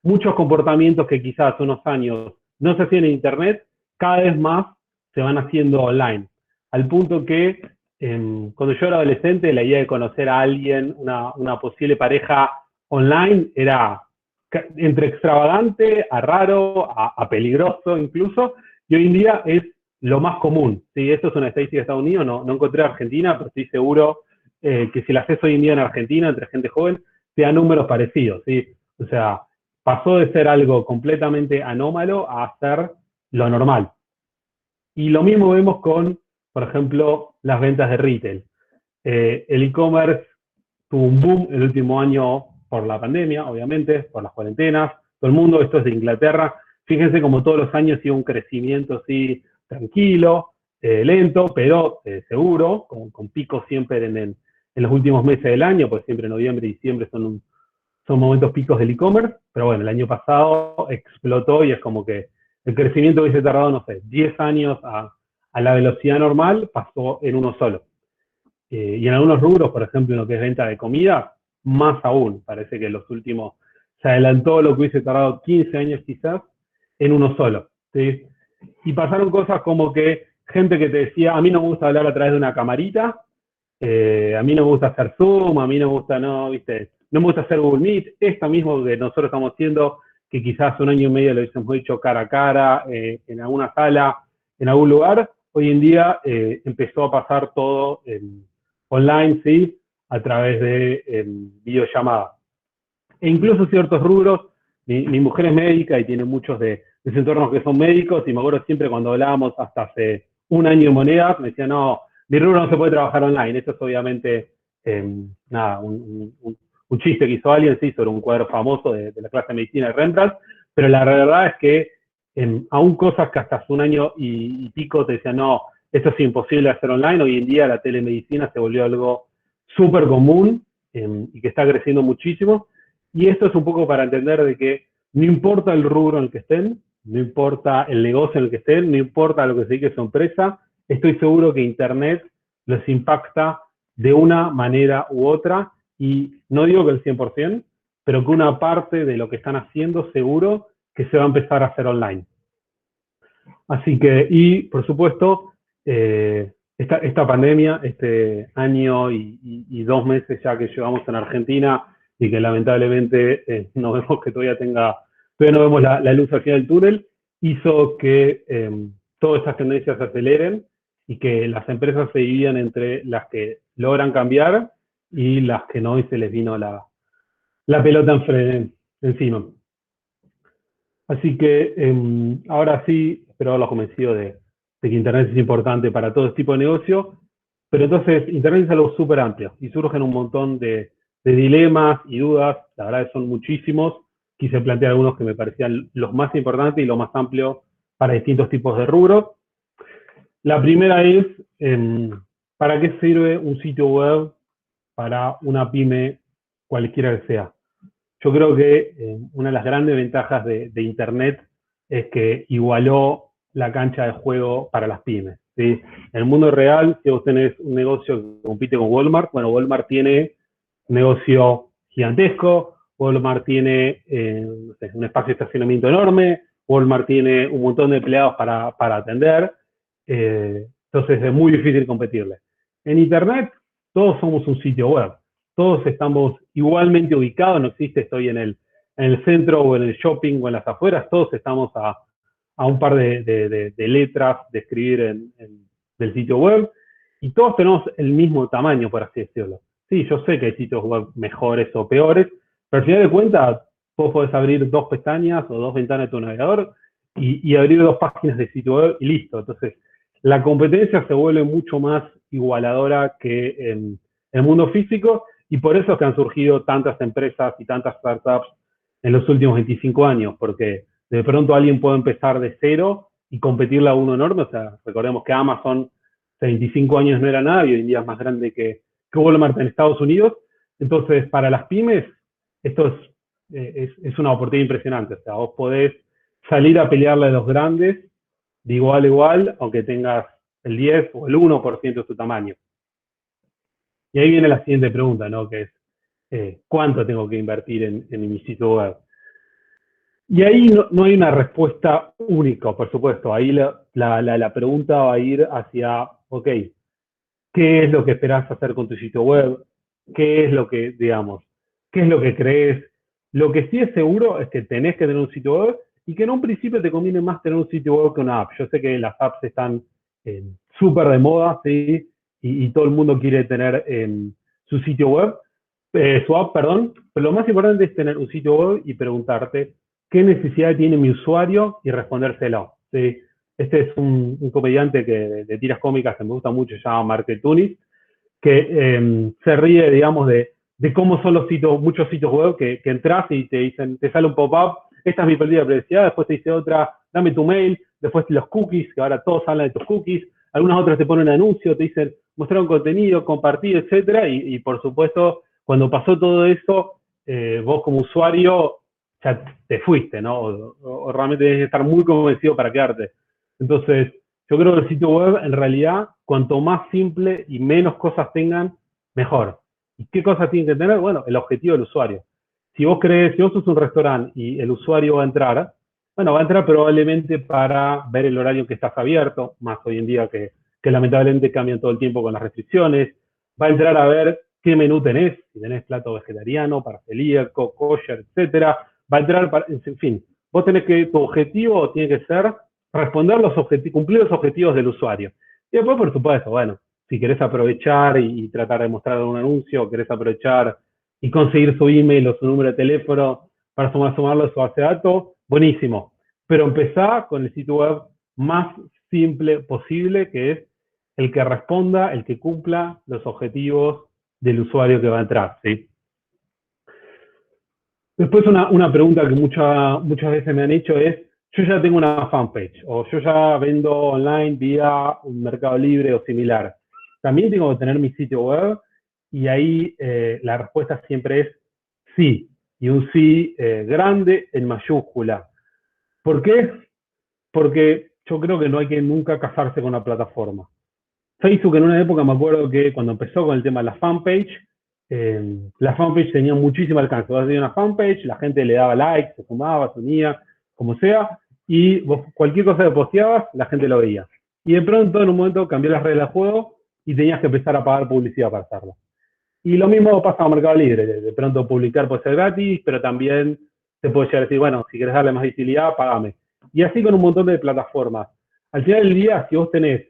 Speaker 5: muchos comportamientos que quizás hace unos años no se hacían en Internet, cada vez más se van haciendo online. Al punto que, cuando yo era adolescente, la idea de conocer a alguien, una posible pareja online, era entre extravagante, a raro, a peligroso incluso, y hoy en día es lo más común, ¿sí? Esto es una estadística de Estados Unidos, no encontré Argentina, pero estoy seguro que si la haces hoy en día en Argentina, entre gente joven, te da números parecidos, ¿sí? O sea, pasó de ser algo completamente anómalo a ser lo normal. Y lo mismo vemos con, por ejemplo, las ventas de retail. El e-commerce tuvo un boom el último año por la pandemia, obviamente, por las cuarentenas, todo el mundo, esto es de Inglaterra. Fíjense como todos los años iba un crecimiento así tranquilo, lento, pero seguro, con picos siempre en los últimos meses del año, pues siempre noviembre y diciembre son momentos picos del e-commerce, pero bueno, el año pasado explotó y es como que el crecimiento que hubiese tardado, no sé, 10 años a la velocidad normal, pasó en uno solo. Y en algunos rubros, por ejemplo, en lo que es venta de comida, más aún. Parece que en los últimos se adelantó lo que hubiese tardado 15 años quizás en uno solo, ¿sí? Y pasaron cosas como que gente que te decía, a mí no me gusta hablar a través de una camarita, a mí no me gusta hacer Zoom, a mí no me gusta, no me gusta hacer Google Meet, esto mismo que nosotros estamos haciendo, que quizás un año y medio lo hubiésemos hecho cara a cara, en alguna sala, en algún lugar, hoy en día empezó a pasar todo online, ¿sí? A través de videollamada. E incluso ciertos rubros, mi mujer es médica y tiene muchos de sus entornos que son médicos, y me acuerdo siempre cuando hablábamos hasta hace un año en monedas, me decían, no, mi rubro no se puede trabajar online. Esto es obviamente, un chiste que hizo alguien, sí, sobre un cuadro famoso de la clase de medicina de Rembrandt, pero la verdad es que aún cosas que hasta hace un año y pico te decían, no, esto es imposible hacer online, hoy en día la telemedicina se volvió algo súper común y que está creciendo muchísimo. Y esto es un poco para entender de que no importa el rubro en el que estén, no importa el negocio en el que estén, no importa lo que se dedique su empresa, estoy seguro que Internet los impacta de una manera u otra, y no digo que el 100%, pero que una parte de lo que están haciendo seguro que se va a empezar a hacer online. Así que, y por supuesto, esta pandemia, este año y 2 meses ya que llevamos en Argentina y que lamentablemente no vemos que todavía no vemos la luz al final del túnel, hizo que todas estas tendencias se aceleren y que las empresas se dividan entre las que logran cambiar y las que no, y se les vino la pelota encima. Así que ahora sí, espero haberlos convencido de que Internet es importante para todo este tipo de negocio, pero entonces Internet es algo súper amplio y surgen un montón de dilemas y dudas, la verdad que son muchísimos. Quise plantear algunos que me parecían los más importantes y los más amplios para distintos tipos de rubros. La primera es, ¿para qué sirve un sitio web para una pyme cualquiera que sea? Yo creo que una de las grandes ventajas de Internet es que igualó la cancha de juego para las pymes, ¿sí? En el mundo real, si vos tenés un negocio que compite con Walmart, bueno, Walmart tiene un negocio gigantesco, Walmart tiene no sé, un espacio de estacionamiento enorme, Walmart tiene un montón de empleados para atender, entonces es muy difícil competirle. En Internet, todos somos un sitio web, todos estamos igualmente ubicados, no existe estoy en el centro o en el shopping o en las afueras, todos estamos a un par de letras de escribir del sitio web y todos tenemos el mismo tamaño, por así decirlo. Sí, yo sé que hay sitios web mejores o peores, pero al final de cuentas vos podés abrir 2 pestañas o 2 ventanas de tu navegador y abrir 2 páginas de sitio web y listo. Entonces, la competencia se vuelve mucho más igualadora que en el mundo físico y por eso es que han surgido tantas empresas y tantas startups en los últimos 25 años, porque de pronto alguien puede empezar de cero y competirle a uno enorme. O sea, recordemos que Amazon hace 25 años no era nada y hoy en día es más grande que Walmart en Estados Unidos. Entonces, para las pymes, esto es una oportunidad impresionante. O sea, vos podés salir a pelearle a los grandes de igual a igual, aunque tengas el 10 o el 1% de su tamaño. Y ahí viene la siguiente pregunta, ¿no? Que es, ¿cuánto tengo que invertir en mi sitio web? Y ahí no hay una respuesta única, por supuesto. Ahí la pregunta va a ir hacia, ok, ¿qué es lo que esperás hacer con tu sitio web? ¿Qué es lo que, digamos, qué es lo que crees? Lo que sí es seguro es que tenés que tener un sitio web y que en un principio te conviene más tener un sitio web que una app. Yo sé que las apps están súper de moda, ¿sí? Y todo el mundo quiere tener su sitio web, su app, perdón, pero lo más importante es tener un sitio web y preguntarte qué necesidad tiene mi usuario y respondérselo, ¿sí? Este es un comediante de tiras cómicas que me gusta mucho, se llama Mark Tunis, que se ríe, digamos, de cómo son muchos sitios web que entras y te dicen, te sale un pop-up, esta es mi pérdida de privacidad, después te dice otra, dame tu mail, después los cookies, que ahora todos hablan de tus cookies, algunas otras te ponen anuncio, te dicen mostrar un contenido, compartir, etcétera, y por supuesto, cuando pasó todo eso, vos como usuario ya te fuiste, ¿no? O realmente tienes que estar muy convencido para quedarte. Entonces, yo creo que el sitio web, en realidad, cuanto más simple y menos cosas tengan, mejor. ¿Y qué cosas tienen que tener? Bueno, el objetivo del usuario. Si vos sos un restaurante y el usuario va a entrar, bueno, va a entrar probablemente para ver el horario que estás abierto, más hoy en día que lamentablemente cambian todo el tiempo con las restricciones. Va a entrar a ver qué menú tenés, si tenés plato vegetariano, para celíaco, kosher, etcétera. Va a entrar para, en fin, vos tenés que, tu objetivo tiene que ser responder cumplir los objetivos del usuario. Y después, por supuesto, bueno, si querés aprovechar y tratar de mostrar un anuncio, querés aprovechar y conseguir su email o su número de teléfono para sumarlo a su base de datos, buenísimo. Pero empezá con el sitio web más simple posible, que es el que responda, el que cumpla los objetivos del usuario que va a entrar, ¿sí? Después una pregunta que muchas veces me han hecho es, yo ya tengo una fanpage, o yo ya vendo online vía un Mercado Libre o similar. ¿También tengo que tener mi sitio web? Y ahí la respuesta siempre es sí, y un sí grande en mayúscula. ¿Por qué? Porque yo creo que no hay que nunca casarse con la plataforma. Facebook en una época me acuerdo que cuando empezó con el tema de la fanpage tenía muchísimo alcance. Vos hacías una fanpage, la gente le daba like, se sumaba, se unía, como sea, y vos cualquier cosa que posteabas, la gente lo veía. y de pronto en un momento cambió las reglas del juego y tenías que empezar a pagar publicidad para hacerlo. Y lo mismo pasa con Mercado Libre, de pronto publicar puede ser gratis, pero también te puede llegar a decir, bueno, si querés darle más visibilidad, pagame. Y así con un montón de plataformas. Al final del día, si vos tenés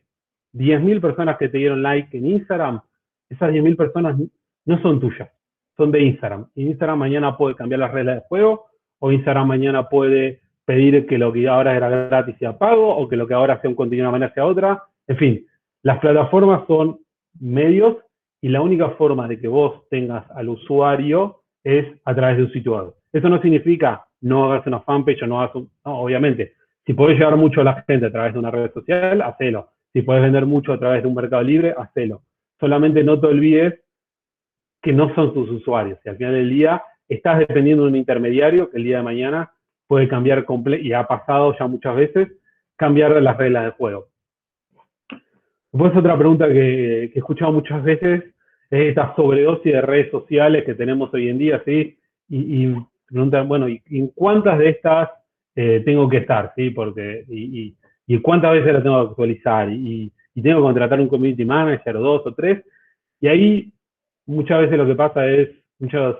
Speaker 5: 10.000 personas que te dieron like en Instagram, esas 10.000 personas no son tuyas, son de Instagram. Y Instagram mañana puede cambiar las reglas del juego, o Instagram mañana puede pedir que lo que ahora era gratis sea pago, o que lo que ahora sea un contenido de una manera sea otra. En fin, las plataformas son medios y la única forma de que vos tengas al usuario es a través de un sitio web. Eso no significa no hagas una fanpage o no hagas no, obviamente. Si podés llegar mucho a la gente a través de una red social, hacelo. Si podés vender mucho a través de un mercado libre, hacelo. Solamente no te olvides que no son tus usuarios. Y al final del día estás dependiendo de un intermediario que el día de mañana puede cambiar y ha pasado ya muchas veces, cambiar las reglas del juego. Después otra pregunta que he escuchado muchas veces es esta sobredosis de redes sociales que tenemos hoy en día, ¿sí? Y preguntan, bueno, ¿y en cuántas de estas tengo que estar, ¿sí? Porque, y cuántas veces la tengo que actualizar, y tengo que contratar un community manager, o 2 o 3, y ahí muchas veces lo que pasa es, muchos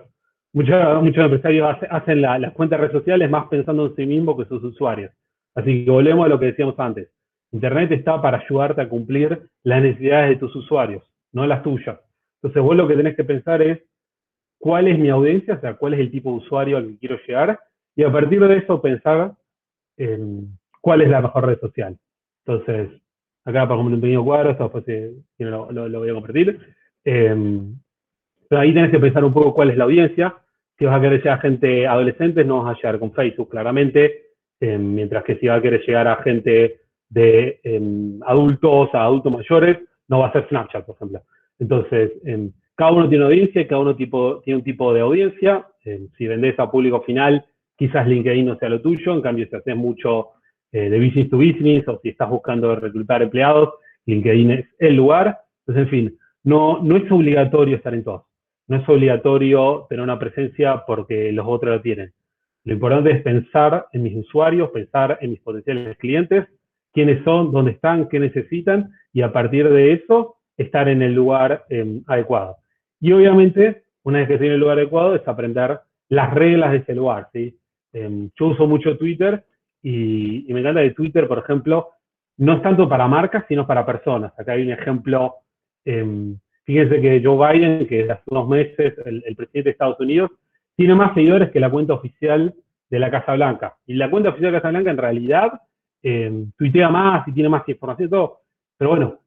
Speaker 5: empresarios hacen las cuentas de redes sociales más pensando en sí mismos que sus usuarios. Así que volvemos a lo que decíamos antes. Internet está para ayudarte a cumplir las necesidades de tus usuarios, no las tuyas. Entonces vos lo que tenés que pensar es cuál es mi audiencia, o sea, cuál es el tipo de usuario al que quiero llegar, y a partir de eso pensar en cuál es la mejor red social. Entonces, acá para un pequeño cuadro, esto después lo voy a compartir. Pero ahí tenés que pensar un poco cuál es la audiencia. Si vas a querer llegar a gente adolescente, no vas a llegar con Facebook, claramente, mientras que si vas a querer llegar a gente de adultos, a adultos mayores, no va a ser Snapchat, por ejemplo. Entonces, cada uno tiene audiencia y cada uno tiene un tipo de audiencia. Si vendés a público final, quizás LinkedIn no sea lo tuyo. En cambio, si haces mucho de business to business o si estás buscando reclutar empleados, LinkedIn es el lugar. Entonces, en fin, no es obligatorio estar en todos. No es obligatorio tener una presencia porque los otros la tienen. Lo importante es pensar en mis usuarios, pensar en mis potenciales clientes, quiénes son, dónde están, qué necesitan, y a partir de eso, estar en el lugar adecuado. Y obviamente, una vez que estoy en el lugar adecuado, es aprender las reglas de ese lugar, ¿sí? Yo uso mucho Twitter y me encanta que Twitter, por ejemplo, no es tanto para marcas, sino para personas. Acá hay un ejemplo, fíjense que Joe Biden, que hace unos meses el presidente de Estados Unidos, tiene más seguidores que la cuenta oficial de la Casa Blanca. Y la cuenta oficial de la Casa Blanca en realidad tuitea más y tiene más información y todo. Pero bueno,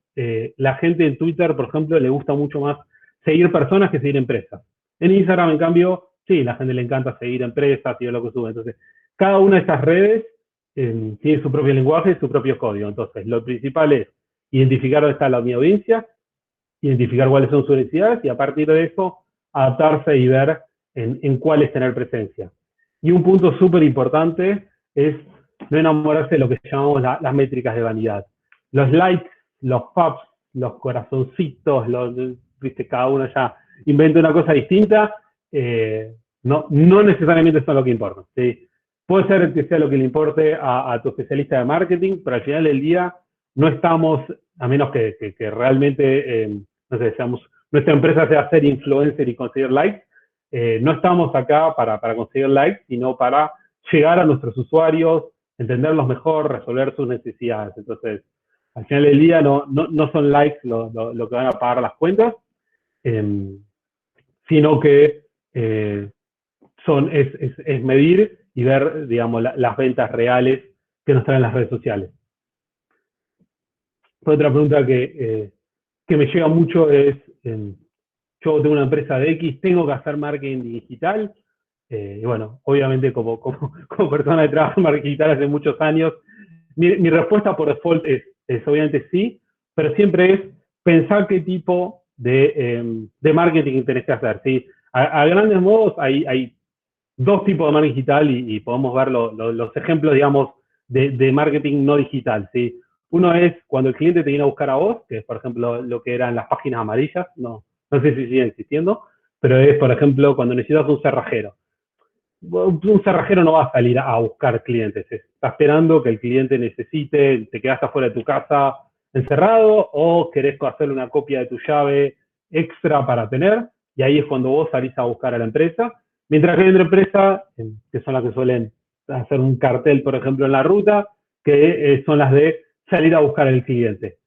Speaker 5: la gente en Twitter, por ejemplo, le gusta mucho más seguir personas que seguir empresas. En Instagram, en cambio, sí, la gente le encanta seguir empresas y ver lo que sube. Entonces, cada una de estas redes tiene su propio lenguaje y su propio código. Entonces, lo principal es identificar dónde está mi audiencia, identificar cuáles son sus necesidades y a partir de eso adaptarse y ver en cuáles tener presencia. Y un punto súper importante es no enamorarse de lo que llamamos las métricas de vanidad. Los likes, los pops, los corazoncitos, viste, cada uno ya inventa una cosa distinta, no necesariamente son lo que importa, ¿sí? Puede ser que sea lo que le importe a tu especialista de marketing, pero al final del día no estamos, a menos que realmente, no sé, nuestra empresa sea ser influencer y conseguir likes, no estamos acá para conseguir likes, sino para llegar a nuestros usuarios, entenderlos mejor, resolver sus necesidades. Entonces, al final del día no son likes lo que van a pagar las cuentas, sino que es medir y ver, digamos, las ventas reales que nos traen las redes sociales. Otra pregunta que me llega mucho es, yo tengo una empresa de X, ¿tengo que hacer marketing digital? Y bueno, obviamente como persona que trabaja en marketing digital hace muchos años, mi respuesta por default es obviamente sí, pero siempre es pensar qué tipo de marketing tenés que hacer, ¿sí? A grandes modos hay dos tipos de marketing digital y podemos ver los ejemplos, digamos, de marketing no digital, ¿sí? Uno es cuando el cliente te viene a buscar a vos, que es, por ejemplo, lo que eran las páginas amarillas, no sé si siguen existiendo, pero es, por ejemplo, cuando necesitas un cerrajero. Un cerrajero no va a salir a buscar clientes, está esperando que el cliente necesite, te quedas afuera de tu casa encerrado o querés hacerle una copia de tu llave extra para tener, y ahí es cuando vos salís a buscar a la empresa. Mientras que hay otra empresa, que son las que suelen hacer un cartel, por ejemplo, en la ruta, que son las de salir a buscar al cliente.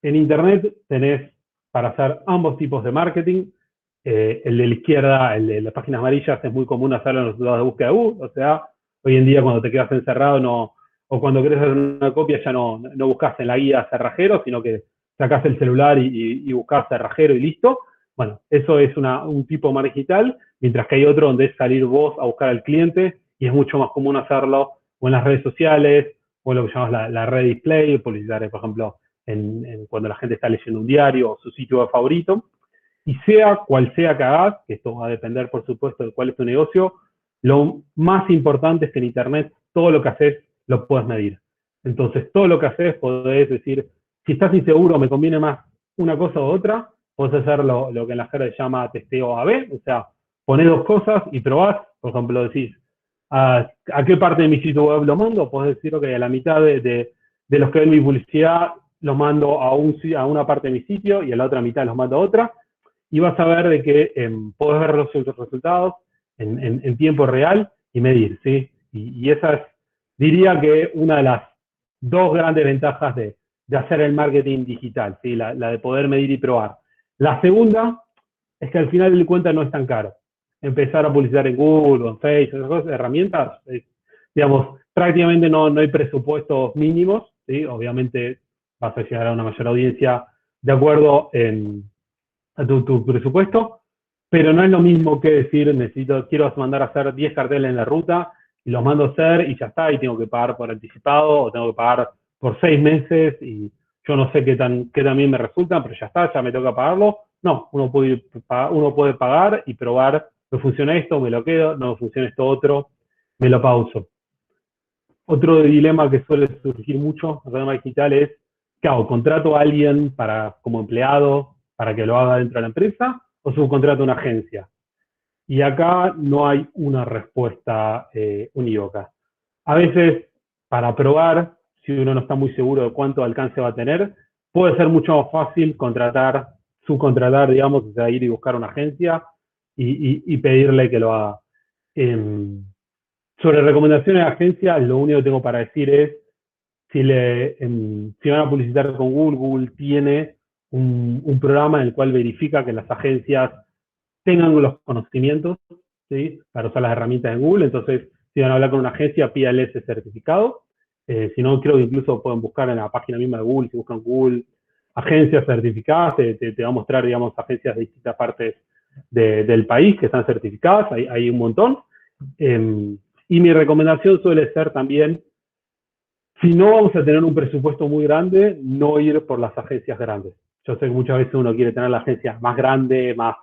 Speaker 5: En Internet tenés para hacer ambos tipos de marketing. El de la izquierda, el de las páginas amarillas, es muy común hacerlo en los resultados de búsqueda de Google. O sea, hoy en día cuando te quedas encerrado o cuando querés hacer una copia ya no buscas en la guía cerrajero, sino que sacás el celular y buscás cerrajero y listo. Bueno, eso es un tipo marketing digital, mientras que hay otro donde es salir vos a buscar al cliente y es mucho más común hacerlo o en las redes sociales o en lo que llamamos la red display, publicitar, por ejemplo, cuando la gente está leyendo un diario o su sitio web favorito. Y sea cual sea que hagas, que esto va a depender, por supuesto, de cuál es tu negocio, lo más importante es que en Internet todo lo que haces lo puedes medir. Entonces, todo lo que haces podés decir, si estás inseguro, me conviene más una cosa u otra, podés hacer lo que en la jerga se llama testeo A/B, o sea, ponés dos cosas y probás. Por ejemplo, decís, ¿a qué parte de mi sitio web lo mando? Podés decir, ok, a la mitad de los que ven mi publicidad los mando a una parte de mi sitio y a la otra mitad los mando a otra. Y vas a ver de que podés ver los resultados en tiempo real y medir, ¿sí? Y esa es, diría que una de las dos grandes ventajas de hacer el marketing digital, ¿sí? La de poder medir y probar. La segunda es que al final de cuentas no es tan caro. Empezar a publicitar en Google o en Facebook, esas cosas, herramientas, digamos, prácticamente no hay presupuestos mínimos, ¿sí? Obviamente vas a llegar a una mayor audiencia de acuerdo a tu presupuesto, pero no es lo mismo que decir, quiero mandar a hacer 10 carteles en la ruta y los mando a hacer y ya está, y tengo que pagar por anticipado o tengo que pagar por 6 meses y yo no sé qué también me resulta, pero ya está, ya me toca pagarlo. No, uno puede pagar y probar, me funciona esto, me lo quedo, no me funciona esto otro, me lo pauso. Otro dilema que suele surgir mucho en el tema digital es, ¿qué hago? ¿Contrato a alguien como empleado para que lo haga dentro de la empresa o subcontrato a una agencia? Y acá no hay una respuesta unívoca. A veces, para probar, si uno no está muy seguro de cuánto alcance va a tener, puede ser mucho más fácil subcontratar, digamos, o sea, ir y buscar una agencia y pedirle que lo haga. Sobre recomendaciones de agencias, lo único que tengo para decir es, si van a publicitar con Google, Google tiene un programa en el cual verifica que las agencias tengan los conocimientos, ¿sí? Para usar las herramientas de Google. Entonces, si van a hablar con una agencia, pídale ese certificado. Si no, creo que incluso pueden buscar en la página misma de Google, si buscan Google agencias certificadas, te va a mostrar, digamos, agencias de distintas partes del país que están certificadas, hay un montón. Y mi recomendación suele ser también, si no vamos a tener un presupuesto muy grande, no ir por las agencias grandes. Yo sé que muchas veces uno quiere tener la agencia más grande, más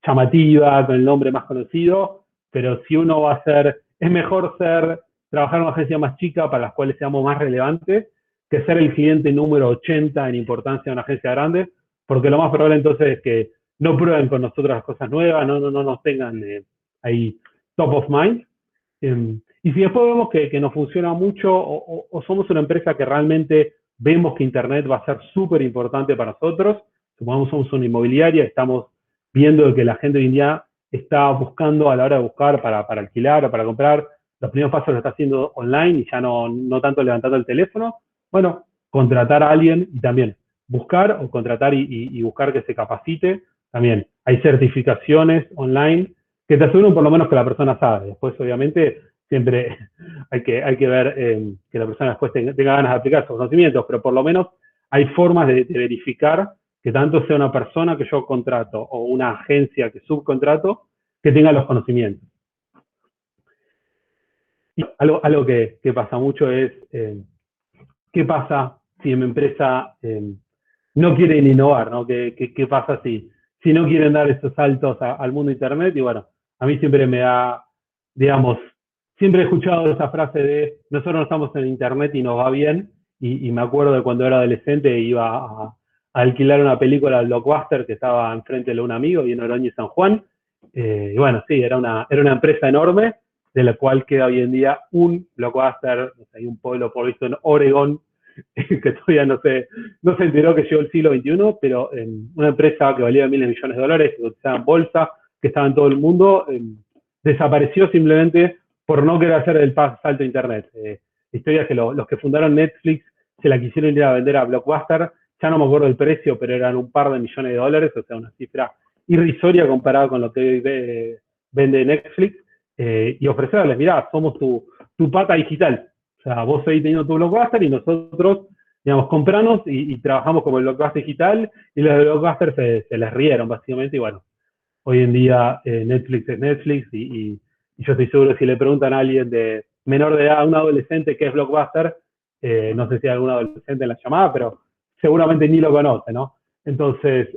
Speaker 5: llamativa, con el nombre más conocido, pero si uno va a es mejor trabajar en una agencia más chica para las cuales seamos más relevantes, que ser el cliente número 80 en importancia de una agencia grande, porque lo más probable entonces es que no prueben con nosotros las cosas nuevas, no nos tengan ahí top of mind. Y si después vemos que nos funciona mucho o somos una empresa que realmente vemos que Internet va a ser súper importante para nosotros, supongamos somos una inmobiliaria, estamos viendo que la gente hoy en día está buscando a la hora de buscar para alquilar o para comprar, los primeros pasos los está haciendo online y ya no tanto levantando el teléfono, bueno, contratar a alguien y también buscar o contratar y buscar que se capacite, también hay certificaciones online que te aseguran por lo menos que la persona sabe. Después, obviamente, siempre hay que ver que la persona después tenga ganas de aplicar sus conocimientos, pero por lo menos hay formas de verificar que tanto sea una persona que yo contrato o una agencia que subcontrato, que tenga los conocimientos. Y algo que pasa mucho es, ¿qué pasa si en mi empresa no quieren innovar, ¿no? ¿Qué pasa si no quieren dar esos saltos al mundo de Internet? Y bueno, a mí siempre me da, digamos, siempre he escuchado esa frase de nosotros no estamos en Internet y nos va bien, y me acuerdo de cuando era adolescente iba a alquilar una película del Blockbuster que estaba enfrente de un amigo y en Oroño y San Juan, y bueno, sí, era una empresa enorme, de la cual queda hoy en día un Blockbuster, hay un pueblo por visto en Oregón que todavía no se enteró que llegó el siglo XXI, pero una empresa que valía miles de millones de dólares, que cotizaba en bolsa, que estaba en todo el mundo, desapareció simplemente por no querer hacer el salto a Internet. Historias que los que fundaron Netflix se la quisieron ir a vender a Blockbuster, ya no me acuerdo el precio, pero eran un par de millones de dólares, o sea, una cifra irrisoria comparada con lo que vende Netflix, y ofrecerles, mirá, somos tu pata digital. O sea, vos seguís teniendo tu Blockbuster y nosotros, digamos, compranos y trabajamos como el Blockbuster digital, y los de Blockbuster se les rieron, básicamente, y bueno, hoy en día Netflix es Netflix, y yo estoy seguro que si le preguntan a alguien de menor de edad, a un adolescente qué es Blockbuster, no sé si hay algún adolescente en la llamada, pero seguramente ni lo conoce, ¿no? Entonces,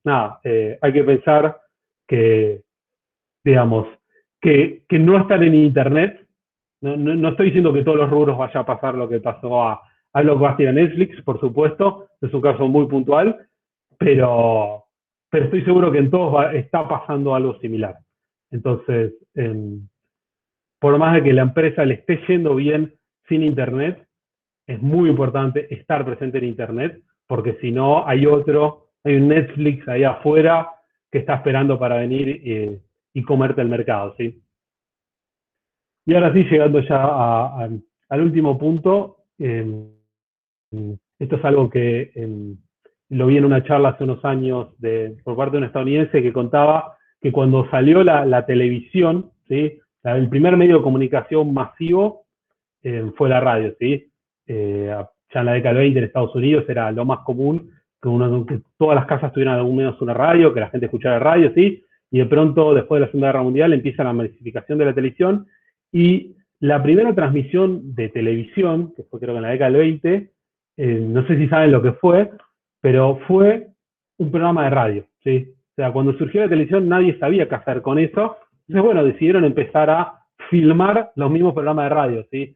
Speaker 5: nada, hay que pensar que, digamos, que no estar en Internet, no estoy diciendo que todos los rubros vaya a pasar lo que pasó a Blockbuster y a Netflix, por supuesto, es un caso muy puntual, pero estoy seguro que en todos está pasando algo similar. Entonces, por más de que la empresa le esté yendo bien sin Internet, es muy importante estar presente en Internet, porque si no, hay un Netflix ahí afuera que está esperando para venir y comerte el mercado, ¿sí? Y ahora sí, llegando ya al último punto, esto es algo que lo vi en una charla hace unos años por parte de un estadounidense que contaba que cuando salió la televisión, ¿sí? El primer medio de comunicación masivo fue la radio, ¿sí? Ya en la década del 20 en Estados Unidos era lo más común que todas las casas tuvieran algún menos una radio, que la gente escuchara radio, ¿sí? Y de pronto, después de la Segunda Guerra Mundial, empieza la masificación de la televisión, y la primera transmisión de televisión, que fue creo que en la década del 20, no sé si saben lo que fue, pero fue un programa de radio, ¿sí? O sea, cuando surgió la televisión nadie sabía qué hacer con eso, entonces bueno, decidieron empezar a filmar los mismos programas de radio, ¿sí?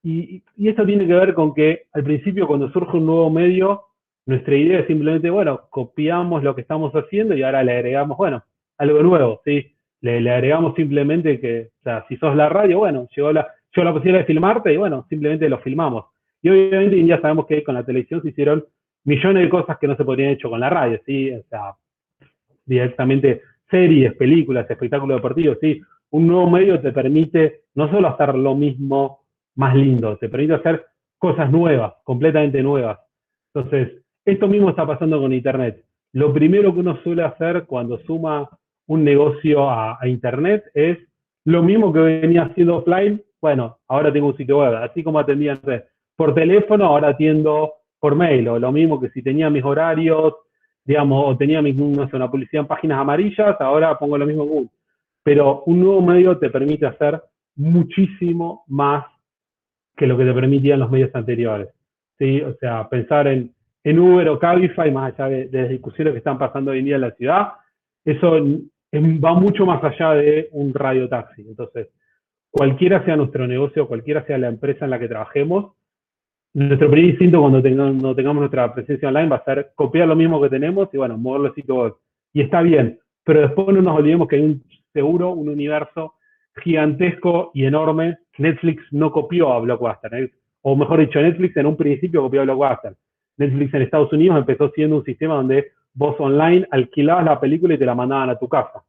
Speaker 5: Y esto tiene que ver con que al principio, cuando surge un nuevo medio, nuestra idea es simplemente, bueno, copiamos lo que estamos haciendo y ahora le agregamos, bueno, algo nuevo, ¿sí? Le agregamos simplemente que, o sea, si sos la radio, bueno, llegó la posibilidad de filmarte y bueno, simplemente lo filmamos. Y obviamente ya sabemos que con la televisión se hicieron millones de cosas que no se podrían hecho con la radio, ¿sí? O sea, directamente series, películas, espectáculos deportivos, ¿sí? Un nuevo medio te permite no solo hacer lo mismo más lindo, te permite hacer cosas nuevas, completamente nuevas. Entonces, esto mismo está pasando con Internet. Lo primero que uno suele hacer cuando suma un negocio a Internet es lo mismo que venía haciendo offline, bueno, ahora tengo un sitio web, así como atendía antes por teléfono, ahora atiendo por mail, o lo mismo que si tenía mis horarios, digamos, o tenía no sé, una publicidad en páginas amarillas, ahora pongo lo mismo en Google. Pero un nuevo medio te permite hacer muchísimo más que lo que te permitían los medios anteriores, ¿sí? O sea, pensar en Uber o Cabify, más allá de las discusiones que están pasando hoy en día en la ciudad, eso va mucho más allá de un radiotaxi. Entonces, cualquiera sea nuestro negocio, cualquiera sea la empresa en la que trabajemos, nuestro primer instinto cuando tengamos nuestra presencia online va a ser copiar lo mismo que tenemos y, bueno, moverlo así todo. Y está bien, pero después no nos olvidemos que hay un universo gigantesco y enorme. Netflix no copió a Blockbuster, o mejor dicho, Netflix en un principio copió a Blockbuster. Netflix en Estados Unidos empezó siendo un sistema donde vos online alquilabas la película y te la mandaban a tu casa.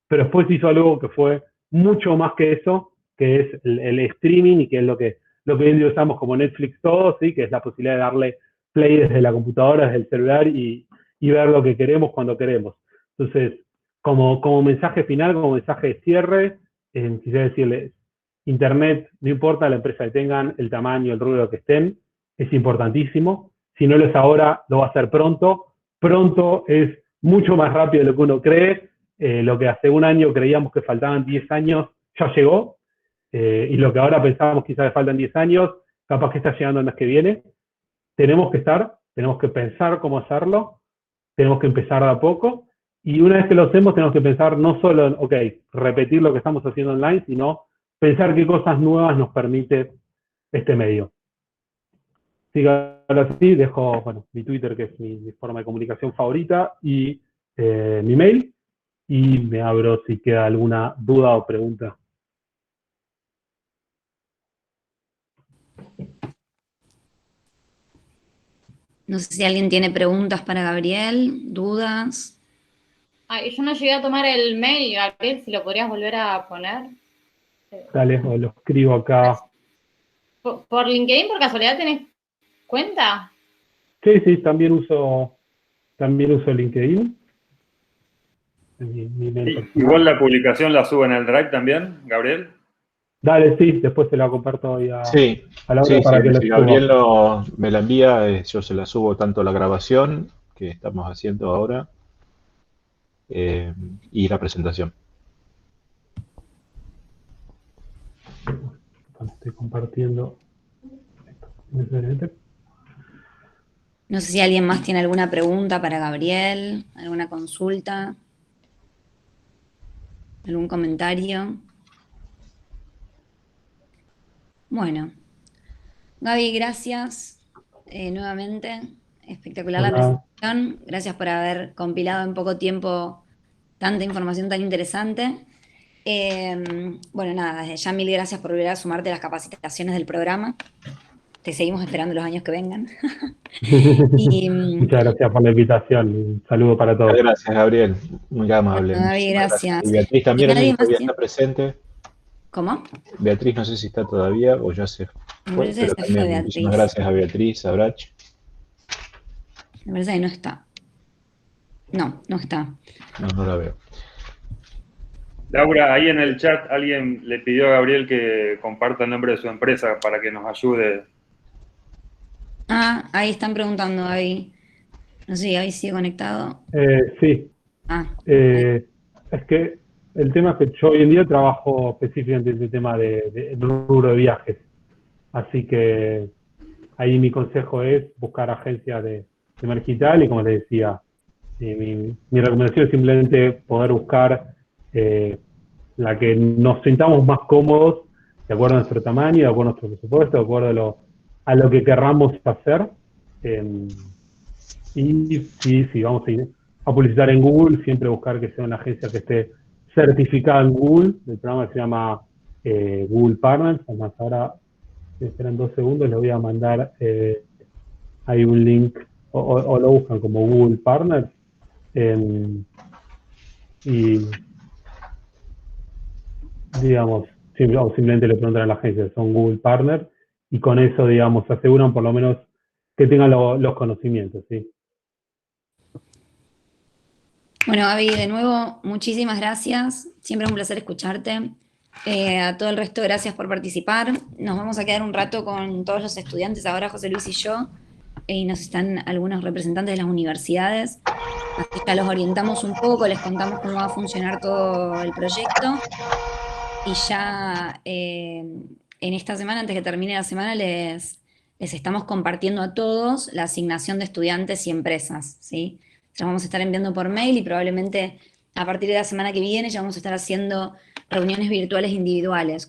Speaker 5: Pero después hizo algo que fue mucho más que eso, que es el streaming, y que es lo que hoy en día usamos como Netflix todos, ¿sí? Que es la posibilidad de darle play desde la computadora, desde el celular y ver lo que queremos cuando queremos. Entonces, como mensaje final, como mensaje de cierre, quisiera decirles, Internet, no importa la empresa que tengan, el tamaño, el rubro que estén, es importantísimo. Si no lo es ahora, lo va a hacer pronto. Pronto es mucho más rápido de lo que uno cree. Lo que hace un año creíamos que faltaban 10 años, ya llegó. Y lo que ahora pensábamos quizás que faltan 10 años, capaz que está llegando el mes que viene. Tenemos que pensar cómo hacerlo, tenemos que empezar de a poco, y una vez que lo hacemos tenemos que pensar no solo en, ok, repetir lo que estamos haciendo online, sino pensar qué cosas nuevas nos permite este medio. Así que ahora sí, dejo, bueno, mi Twitter, que es mi forma de comunicación favorita, y mi mail, y me abro si queda alguna duda o pregunta.
Speaker 2: No sé si alguien tiene preguntas para Gabriel, dudas.
Speaker 6: Ay, yo no llegué a tomar el mail, Gabriel, si lo podrías volver a poner.
Speaker 5: Dale, o lo escribo acá.
Speaker 6: ¿Por LinkedIn, por casualidad, tenés cuenta?
Speaker 5: Sí, también uso LinkedIn. Mi mail personal.
Speaker 7: Igual la publicación la subo en el Drive también, Gabriel.
Speaker 5: Dale, sí, después te la comparto ahí
Speaker 8: Sí,
Speaker 5: a la hora
Speaker 8: sí,
Speaker 5: para que lo
Speaker 8: si
Speaker 5: suba.
Speaker 8: Gabriel me la envía, yo se la subo tanto la grabación que estamos haciendo ahora y la presentación.
Speaker 5: Estoy compartiendo.
Speaker 2: No sé si alguien más tiene alguna pregunta para Gabriel, alguna consulta, algún comentario. Bueno, Gaby, gracias nuevamente. Espectacular la presentación. Gracias por haber compilado en poco tiempo tanta información tan interesante. Bueno, nada, desde ya mil gracias por volver a sumarte a las capacitaciones del programa. Te seguimos esperando los años que vengan.
Speaker 5: Muchas gracias por la invitación. Un saludo para todos.
Speaker 8: Gracias, Gabriel. Muy amable.
Speaker 2: Bueno, Gaby, gracias.
Speaker 8: Y Beatriz también, no sé si todavía está
Speaker 2: tiene?
Speaker 8: presente.
Speaker 2: ¿Cómo?
Speaker 8: Beatriz no sé si está todavía o ya se fue, pero también muchísimas gracias a Beatriz, a Brach.
Speaker 2: Me parece que no está. No está.
Speaker 8: No la veo.
Speaker 7: Laura, ahí en el chat alguien le pidió a Gabriel que comparta el nombre de su empresa para que nos ayude.
Speaker 2: Ah, ahí están preguntando, Gaby. No sé si Gaby sigue conectado.
Speaker 5: Sí. Es que el tema es que yo hoy en día trabajo específicamente en el tema de rubro de viajes. Así que ahí mi consejo es buscar agencias de marketing digital y, como les decía, mi recomendación es simplemente poder buscar la que nos sintamos más cómodos de acuerdo a nuestro tamaño, de acuerdo a nuestro presupuesto, de acuerdo a lo que querramos hacer. Y sí, vamos a publicitar en Google, siempre buscar que sea una agencia que esté certificada en Google. El programa se llama Google Partners. Además, ahora, si esperan 2 segundos, les voy a mandar ahí un link, o lo buscan como Google Partners. Y, digamos, o simplemente le preguntan a la agencia, son Google Partners, y con eso, digamos, aseguran por lo menos que tengan los conocimientos, ¿sí?
Speaker 2: Bueno, Gaby, de nuevo, muchísimas gracias. Siempre es un placer escucharte. A todo el resto, gracias por participar. Nos vamos a quedar un rato con todos los estudiantes, ahora José Luis y yo, y nos están algunos representantes de las universidades. Así que los orientamos un poco, les contamos cómo va a funcionar todo el proyecto. Y ya en esta semana, antes que termine la semana, les estamos compartiendo a todos la asignación de estudiantes y empresas, ¿sí? Se los vamos a estar enviando por mail y probablemente a partir de la semana que viene ya vamos a estar haciendo reuniones virtuales individuales